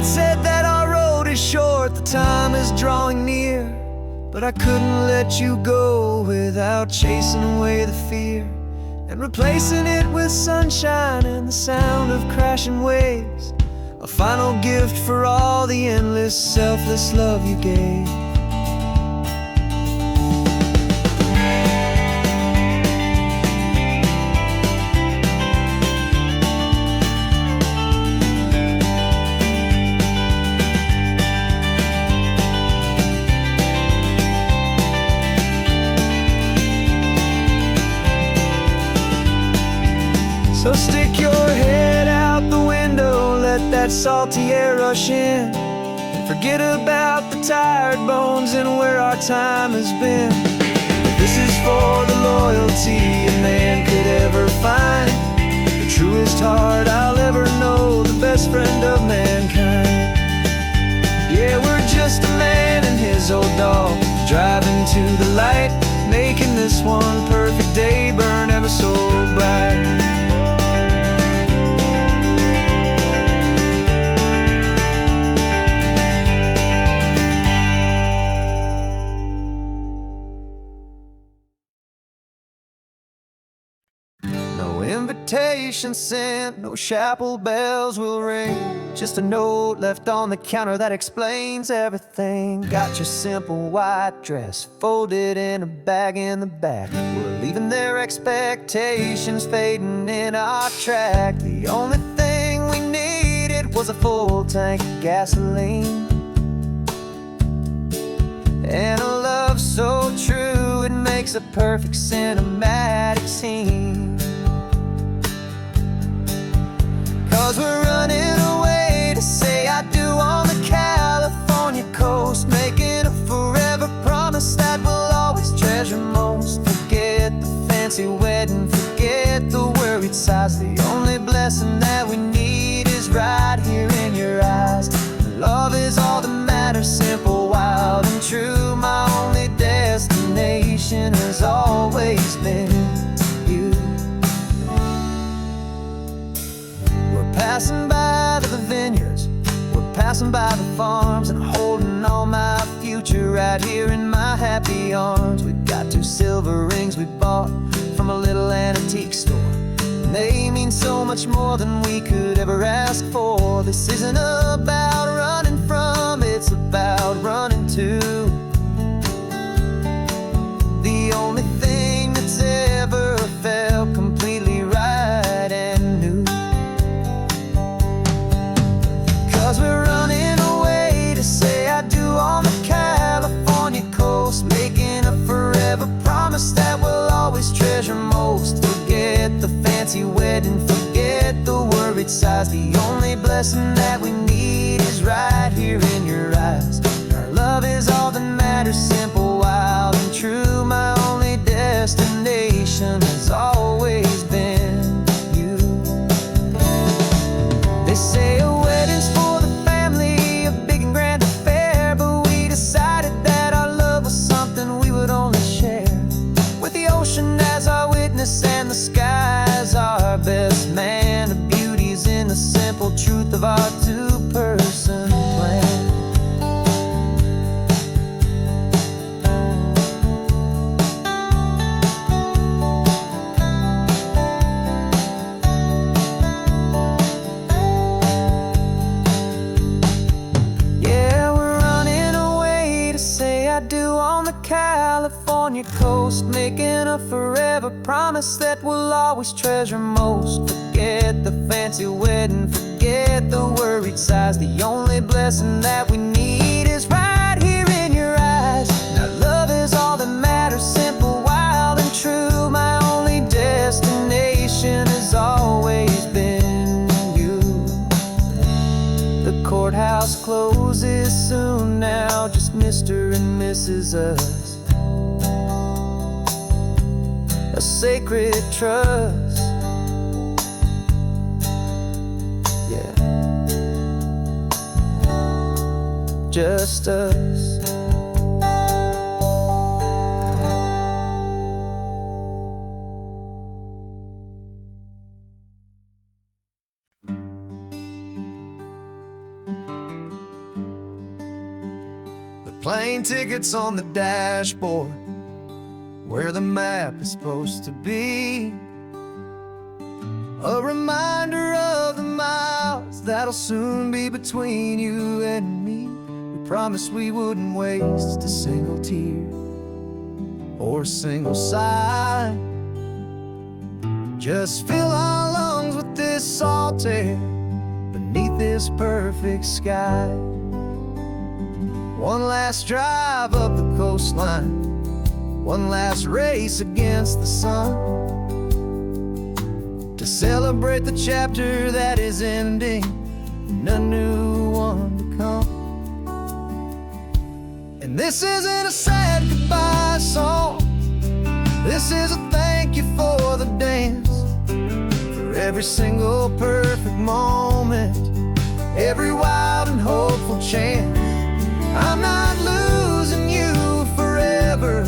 Said that our road is short, the time is drawing near, but I couldn't let you go without chasing away the fear and replacing it with sunshine and the sound of crashing waves, a final gift for all the endless, selfless love you gave. So stick your head out the window, let that salty air rush in, and forget about the tired bones and where our time has been. This is for the loyalty a man could ever find, the truest heart I'll ever know, the best friend of mankind. Yeah, we're just a man and his old dog, driving to the light, making this one perfect day burn ever so bright. No invitation sent, no chapel bells will ring, just a note left on the counter that explains everything. Got your simple white dress folded in a bag in the back. We're leaving their expectations fading in our track. The only thing we needed was a full tank of gasoline, and a love so true it makes a perfect cinematic scene. 'Cause we're running away to say I do on the California coast, making a forever promise that we'll always treasure most. Forget the fancy wedding, forget the worried sighs. The only blessing that we need is right here in your eyes. Love is all that matters, simple, wild, and true. My only destination has always been you. We're passing by the vineyards, we're passing by the farms, and holding all my future right here in my happy arms. We've got 2 silver rings we bought from a little antique store, and they mean so much more than we could ever ask for. This isn't about running from, it's about running to the only thing that's ever felt completely right and new. 'Cause we're running away to say I do on the California coast, making a forever promise that we'll always treasure most. Forget the fancy wedding, forget the worried sighs. The only blessing that we need is right here in your eyes. Our love is all that matters, simple, wild, and true. My only destination has always been you. They say a wedding's for the family, a big and grand affair, but we decided that our love was something we would only share with the ocean as our witness and the sky as our best man. The beauty's in the simple truth of our 2-person plan. Yeah, we're running away to say I do on the California coast, making a forever promise that we'll always treasure most. Forget the fancy wedding, forget the worried sighs. The only blessing that we need is right here in your eyes. Now love is all that matters, simple, wild, and true. My only destination has always been you. The courthouse closes soon now, just Mr. and Mrs. Us, a sacred trust. Yeah, just us. The plane tickets on the dashboard, where the map is supposed to be, a reminder of the miles that'll soon be between you and me. We promised we wouldn't waste a single tear or a single sigh. Just fill our lungs with this salt air beneath this perfect sky. One last drive up the coastline, one last race against the sun, to celebrate the chapter that is ending and a new one to come. And this isn't a sad goodbye song, This is a thank you for the dance, for every single perfect moment, every wild and hopeful chance. I'm not losing you forever,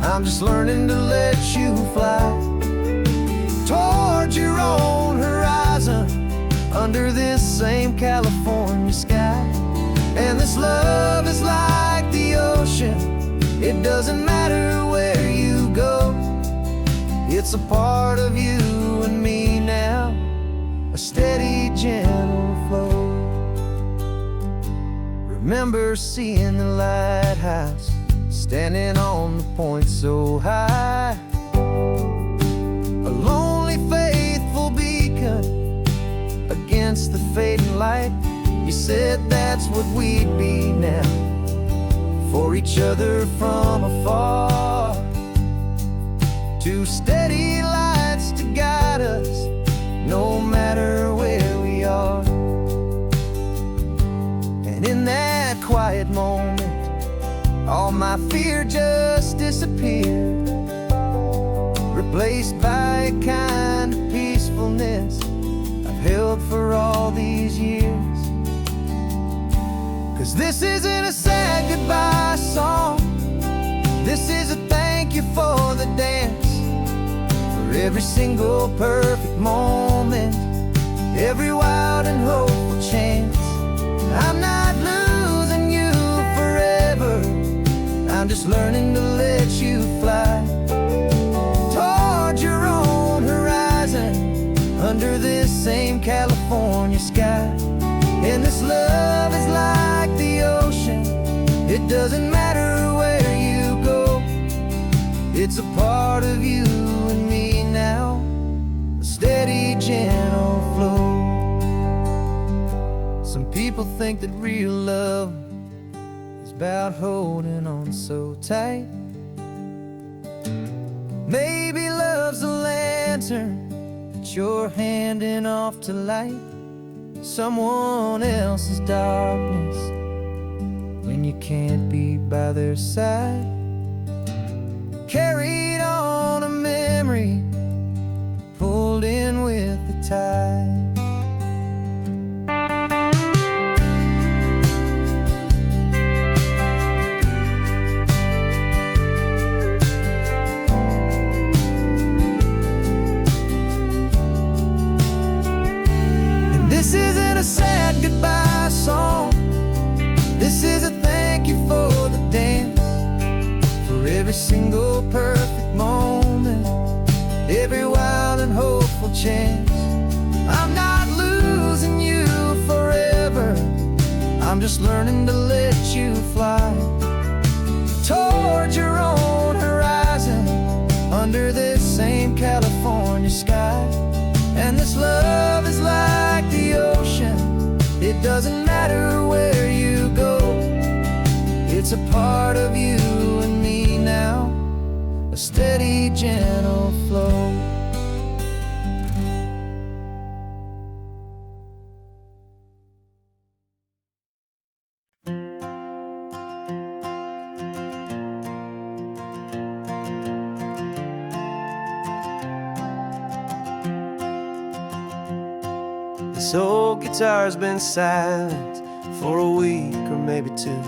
I'm just learning to let you fly towards your own horizon, under this same California sky. And this love is like the ocean, it doesn't matter where you go, it's a part of you and me now, a steady, gentle flow. Remember seeing the lighthouse, standing on the point so high, a lonely, faithful beacon against the fading light. You said that's what we'd be now, for each other from afar. Two steady lights to guide us, no matter where we are. And in that quiet moment, all my fear just disappeared, replaced by a kind of peacefulness I've held for all these years. 'Cause this isn't a sad goodbye song, this is a thank you for the dance, for every single perfect moment, every wild and hopeful chance. I'm not losing you forever, I'm just learning to let you fly towards your own horizon, under this same California sky. And this love is like the ocean, it doesn't matter where you go, it's a part of you and me now, a steady, gentle flow. Some people think that real love is about holding on so tight. Maybe love's a lantern that you're handing off to light someone else's darkness when you can't be by their side. Carried on a memory, pulled in with the tide. This isn't a sad goodbye song, this is a thank you for the dance, for every single perfect moment, every wild and hopeful chance. I'm not losing you forever, I'm just learning to let you fly towards your own horizon, under this same California sky. And this love is like the ocean, it doesn't matter where you go, it's a part of you and me now, a steady, gentle flow. This old guitar's been silent for a week or maybe two,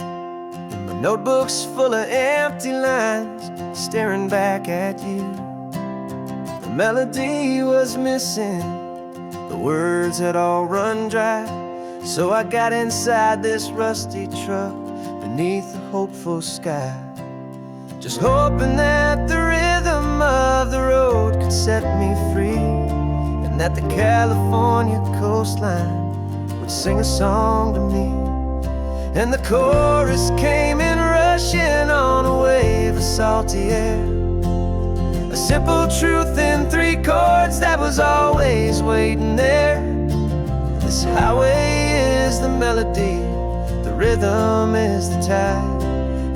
and my notebook's full of empty lines staring back at you. The melody was missing, the words had all run dry, so I got inside this rusty truck beneath the hopeful sky, just hoping that the rhythm of the road could set me free, and that the California coastline would sing a song to me. And the chorus came in rushing on a wave of salty air, a simple truth in 3 chords that was always waiting there. This highway is the melody, the rhythm is the tide,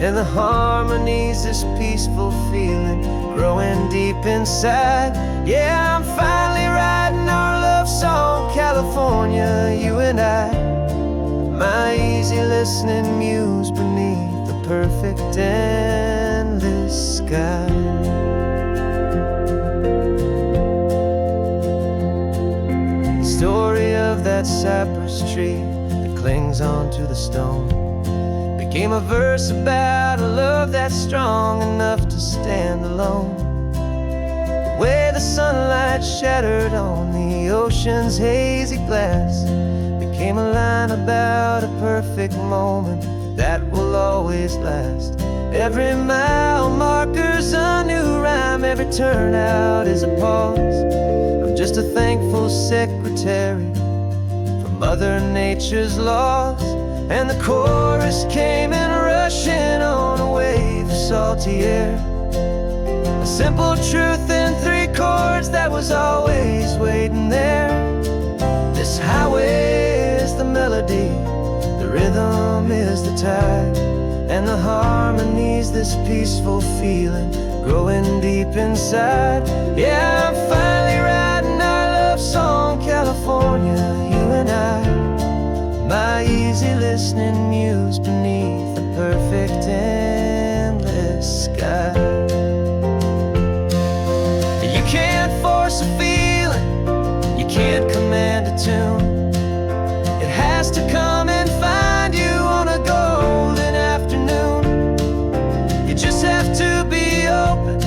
and the harmony's this peaceful feeling growing deep inside. Yeah, I'm finally writing our love song, California, you and I, my easy listening muse beneath the perfect endless endless sky. Story of that cypress tree that clings onto the stone became a verse about a love that's strong enough to stand alone. Where the sunlight shattered on the ocean's hazy glass became a line about a perfect moment that will always last. Every mile marker's a new rhyme, every turnout is a pause. I'm just a thankful secretary for Mother Nature's laws. And the chorus came in rushing on a wave of salty air. A simple truth in 3 chords that was always waiting there. This highway is the melody, the rhythm is the tide, and the harmony's this peaceful feeling growing deep inside. Yeah, I'm finally writing our love song, California, you and I. My easy listening muse beneath the perfect endless sky. You can't force a feeling, you can't command a tune. It has to come and find you on a golden afternoon. You just have to be open,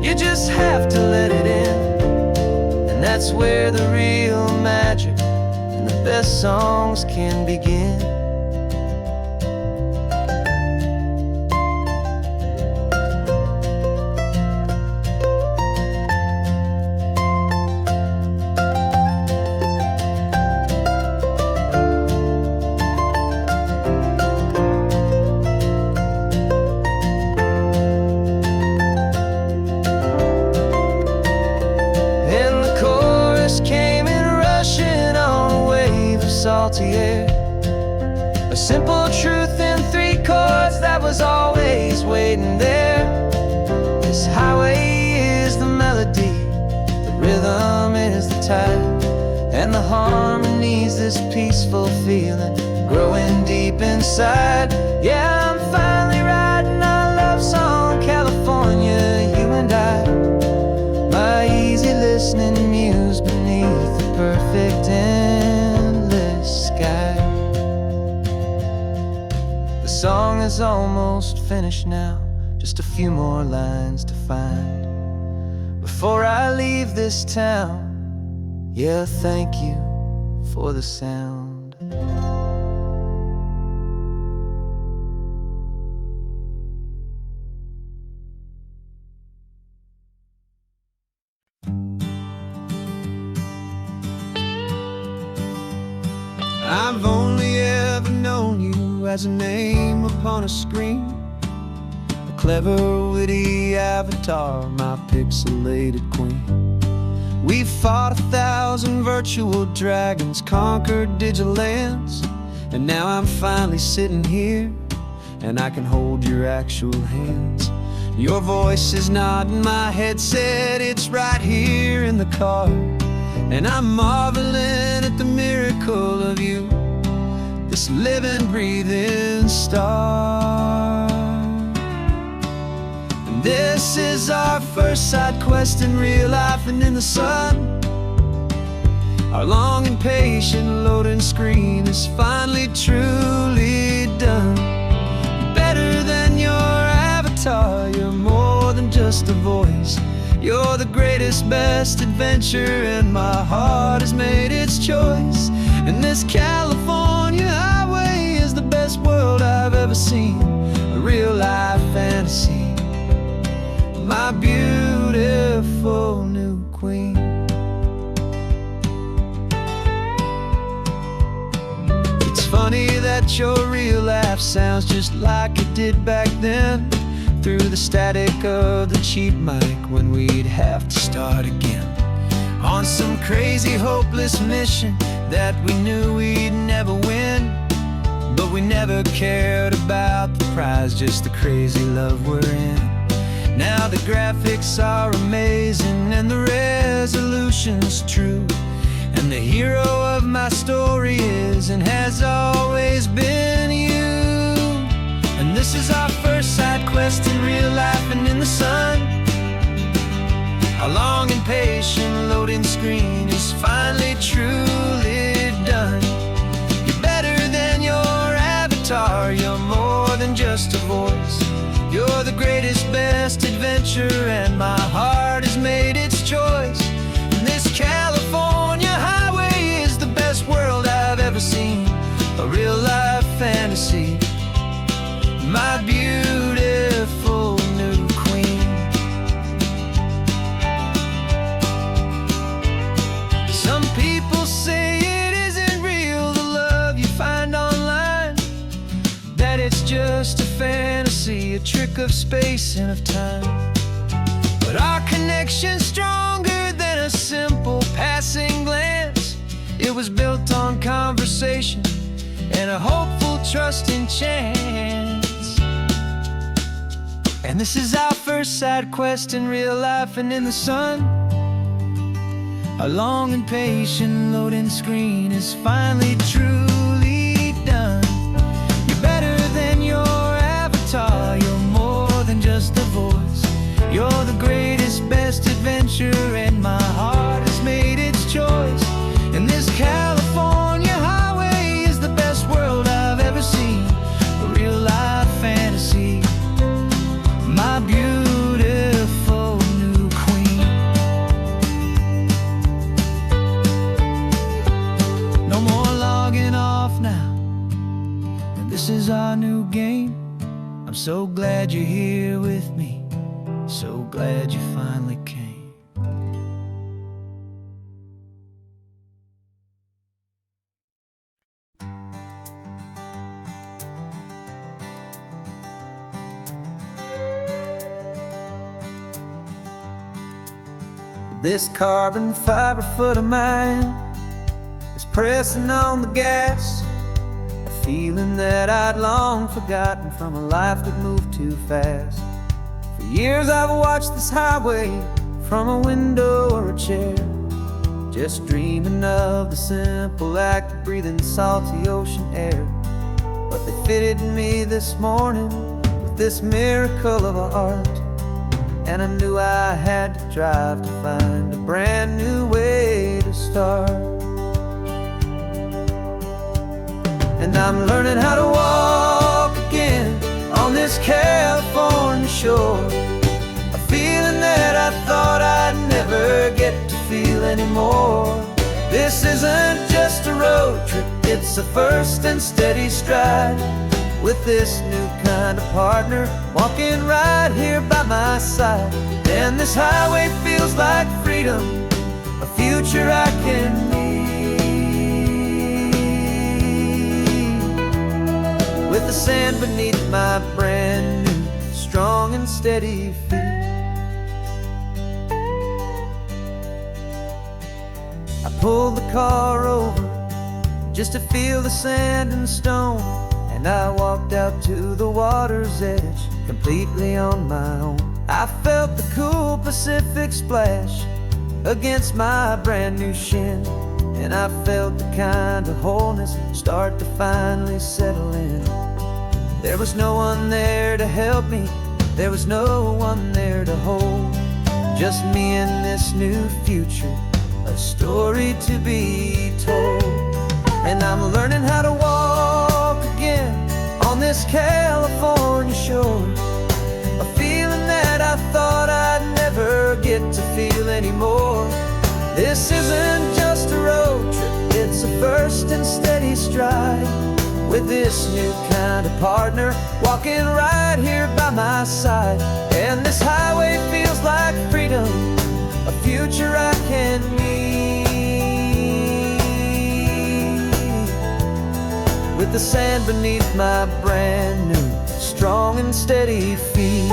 you just have to let it in. And that's where the real magic and the best songs can begin. Salty air, a simple truth in 3 chords that was always waiting there. This highway is the melody, the rhythm is the tide, and the harmony's this peaceful feeling growing deep inside. Yeah, I'm finally writing our love song, California, you and I. My easy listening muse beneath the perfect endless sky. The song is almost finished now, just a few more lines to find before I leave this town. Yeah, thank you for the sound. I've only ever known you as a name upon a screen, a clever, witty avatar, my pixelated queen. We fought 1,000 virtual dragons, conquered digital lands, and now I'm finally sitting here, and I can hold your actual hands. Your voice is not in my headset, it's right here in the car, and I'm marveling at the miracle of you, this living, breathing star. And this is our first side quest in real life and in the sun. Our long and patient loading screen is finally truly done. Better than your avatar, you're more than just a voice. You're the greatest, best adventure, and my heart has made its choice. And this California highway is the best world I've ever seen, a real life fantasy, my beautiful new queen. It's funny that your real life sounds just like it did back then, through the static of the cheap mic when we'd have to start again on some crazy hopeless mission that we knew we'd never win. But we never cared about the prize, just the crazy love we're in. Now the graphics are amazing and the resolution's true, and the hero of my story is and has always been you. And this is our first side quest quest in real life and in the sun. A long and patient loading screen is finally truly done. You're better than your avatar, you're more than just a voice. You're the greatest, best adventure, and my heart has made its choice. And this California highway is the best world I've ever seen. A real life fantasy, my beautiful new queen. Some people say it isn't real, the love you find online, that it's just a fantasy, a trick of space and of time. But our connection's stronger than a simple passing glance. It was built on conversation and a hopeful, trusting chance. And this is our first side quest in real life and in the sun. A long and patient loading screen is finally truly done. You're better than your avatar, you're more than just a voice. You're the greatest, best adventure, and my heart has made its choice. And this California highway is the best world I've ever seen. A real life fantasy, my beautiful new queen. No more logging off now, and this is our new game. I'm so glad you're here with me, so glad you finally came. This carbon fiber foot of mine is pressing on the gas, a feeling that I'd long forgotten from a life that moved too fast. For years I've watched this highway from a window or a chair, just dreaming of the simple act of breathing salty ocean air. But they fitted me this morning with this miracle of art, and I knew I had to drive to find a brand new way to start. And I'm learning how to walk again on this California shore, a feeling that I thought I'd never get to feel anymore. This isn't just a road trip, it's a first and steady stride, with this new kind of partner walking right here by my side. And this highway feels like freedom, a future I can need, with the sand beneath my brand new strong and steady feet. I pulled the car over just to feel the sand and stone, and I walked out to the water's edge completely on my own. I felt the cool Pacific splash against my brand new shin, and I felt the kind of wholeness start to finally settle in. There was no one there to help me, there was no one there to hold, just me and this new future, a story to be told. And I'm learning how to walk again on this California shore, a feeling that I thought I'd never get to feel anymore. This isn't just a road trip, it's a first and steady stride, with this new kind of partner walking right here by my side. And this highway feels like freedom, a future I can need, with the sand beneath my brand new strong and steady feet.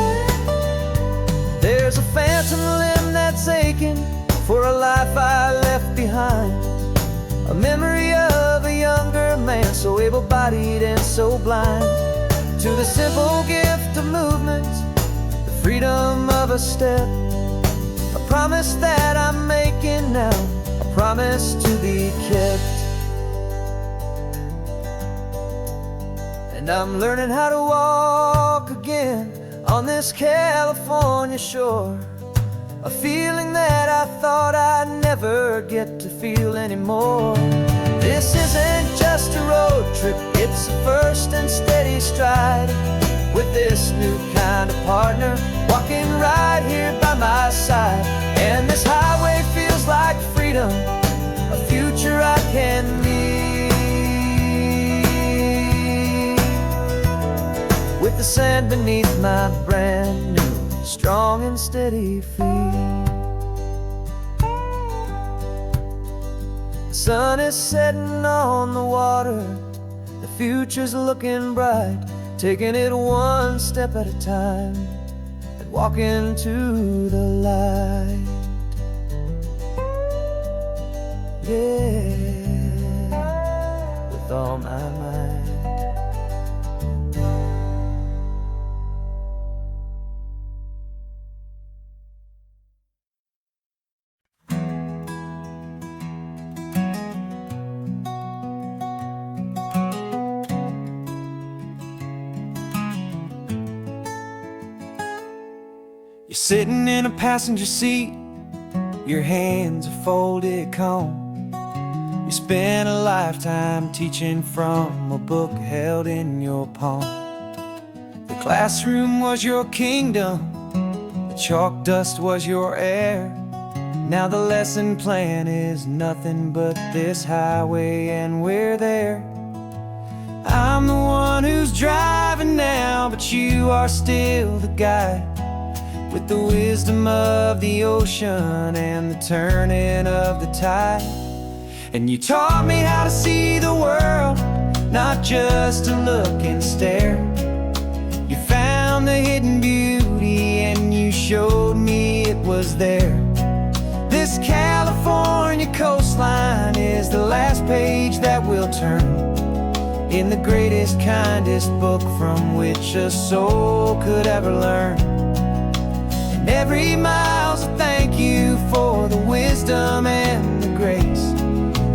There's a phantom limb that's aching for a life I left behind, a memory of a younger man, so able-bodied and so blind, to the simple gift of movement, the freedom of a step, a promise that I'm making now, a promise to be kept. And I'm learning how to walk again on this California shore. A feeling that I thought I'd never get to feel anymore. This isn't just a road trip, it's a first and steady stride, with this new kind of partner walking right here by my side. And this highway feels like freedom, a future I can meet, with the sand beneath my brand new strong and steady feet. The sun is setting on the water, the future's looking bright, taking it one step at a time and walking to the light. Yeah, with all my might. You're sitting in a passenger seat, your hands are folded calm. You spent a lifetime teaching from a book held in your palm. The classroom was your kingdom, the chalk dust was your air. Now the lesson plan is nothing but this highway, and we're there. I'm the one who's driving now, but you are still the guide, with the wisdom of the ocean and the turning of the tide. And you taught me how to see the world, not just to look and stare. You found the hidden beauty and you showed me it was there. This California coastline is the last page that we'll turn in the greatest, kindest book from which a soul could ever learn. Every mile's a thank you for the wisdom and the grace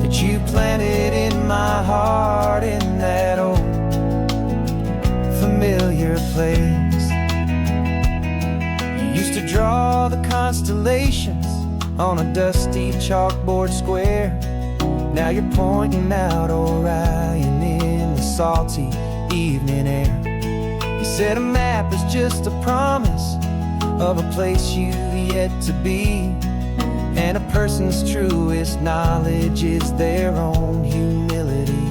that you planted in my heart, in that old familiar place. You used to draw the constellations on a dusty chalkboard square. Now you're pointing out Orion in the salty evening air. You said a map is just a promise of a place you've yet to be, and a person's truest knowledge is their own humility.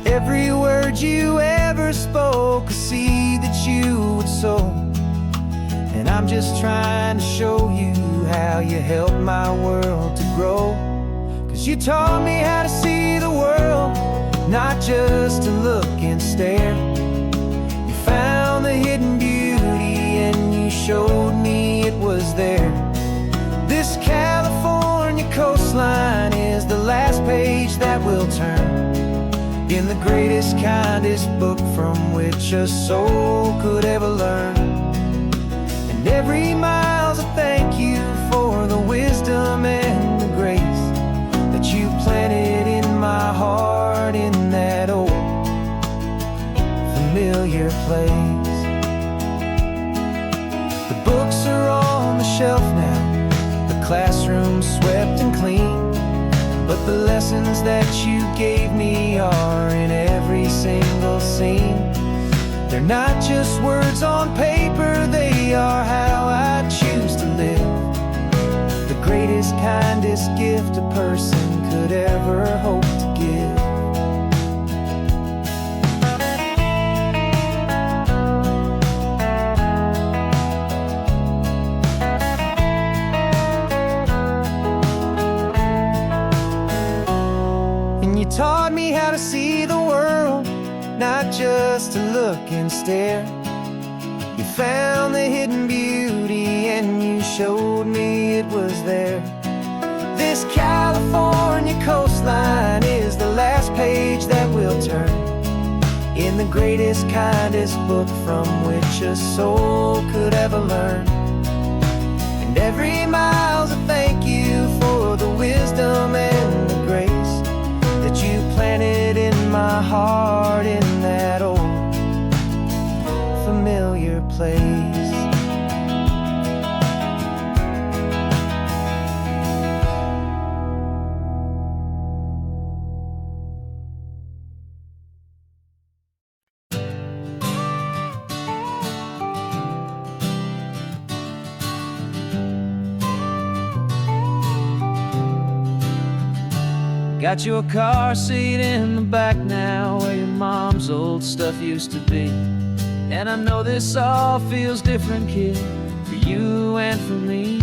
Every word you ever spoke, a seed that you would sow, and I'm just trying to show you how you helped my world to grow. 'Cause you taught me how to see the world, not just to look and stare. You found the hidden beauty and you showed me it was there. This California coastline is the last page that we'll turn in the greatest, kindest book from which a soul could ever learn. And every mile's a thank you for the wisdom and the grace that you planted in my heart, in that old familiar place. The books are on the shelf now, the classroom swept and clean, but the lessons that you gave me are in every single scene. They're not just words on paper, they are how I choose to live. The greatest, kindest gift a person could ever hope to give. And you taught me how to see the world, not just to look and stare. You found the hidden beauty and you showed me it was there. This California coastline is the last page that we'll turn in the greatest, kindest book from which a soul could ever learn. And every mile's a thank you for the wisdom and the grace that you planted in my heart, in that old familiar Got your car seat in the back now, where your mom's old stuff used to be. And I know this all feels different, kid, for you and for me.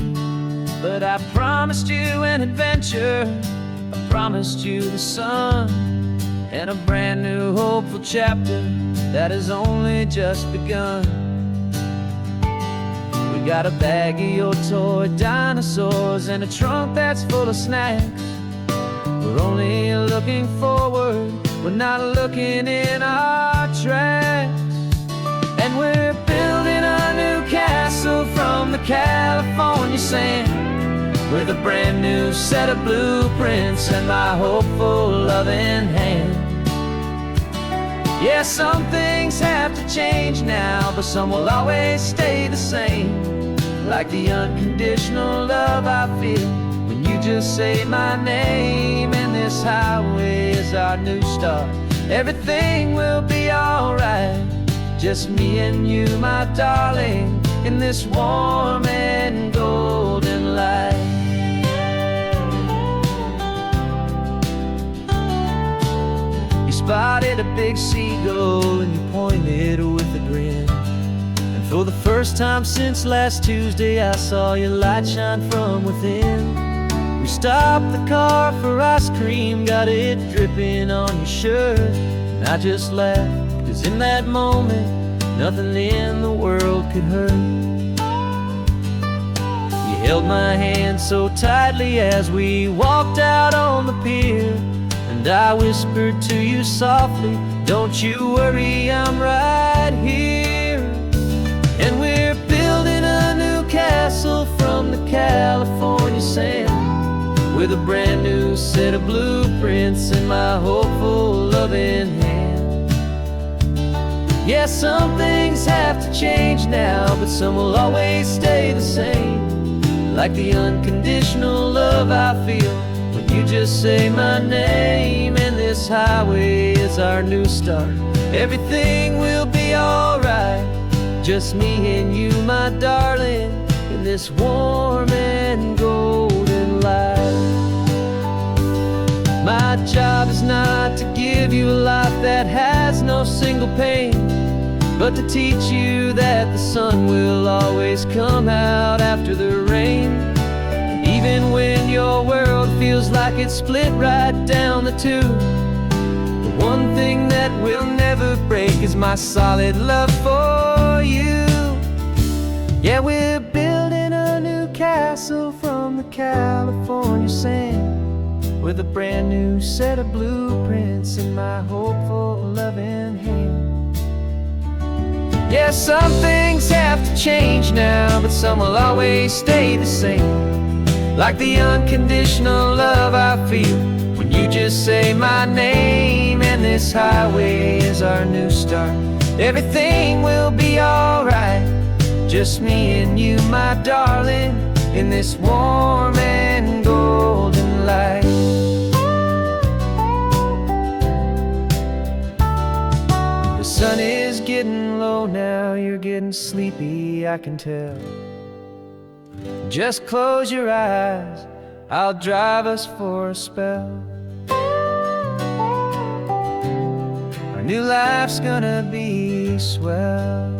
But I promised you an adventure, I promised you the sun, and a brand new hopeful chapter that has only just begun. We got a bag of your toy dinosaurs and a trunk that's full of snacks. We're only looking forward, we're not looking in our tracks. And we're building a new castle from the California sand, with a brand new set of blueprints and my hopeful loving hand. Yeah, some things have to change now, but some will always stay the same. Like the unconditional love I feel when you just say my name. And this highway is our new start, everything will be alright. Just me and you, my darling, in this warm and golden light. You spotted a big seagull and you pointed with a grin. And for the first time since last Tuesday, I saw your light shine from within. We stopped the car for ice cream, got it dripping on your shirt. And I just laughed, 'cause in that moment, nothing in the world could hurt. You held my hand so tightly as we walked out on the pier, and I whispered to you softly, don't you worry, I'm right here. And we're building a new castle from the California sand, with a brand new set of blueprints in my hopeful loving hand. Yeah, some things have to change now, but some will always stay the same. Like the unconditional love I feel when you just say my name. And this highway is our new start, everything will be alright. Just me and you, my darling, in this warm and golden light. My job is not to give you a life that has no single pain, but to teach you that the sun will always come out after the rain. Even when your world feels like it's split right down the two, the one thing that will never break is my solid love for you. Yeah, we're building a new castle from the California sand, with a brand new set of blueprints in my hopeful loving hand. Yeah, some things have to change now, but some will always stay the same. Like the unconditional love I feel when you just say my name. And this highway is our new start, everything will be alright. Just me and you, my darling, in this warm and golden light. The sun is getting low now, you're getting sleepy, I can tell. Just close your eyes, I'll drive us for a spell. Our new life's gonna be swell.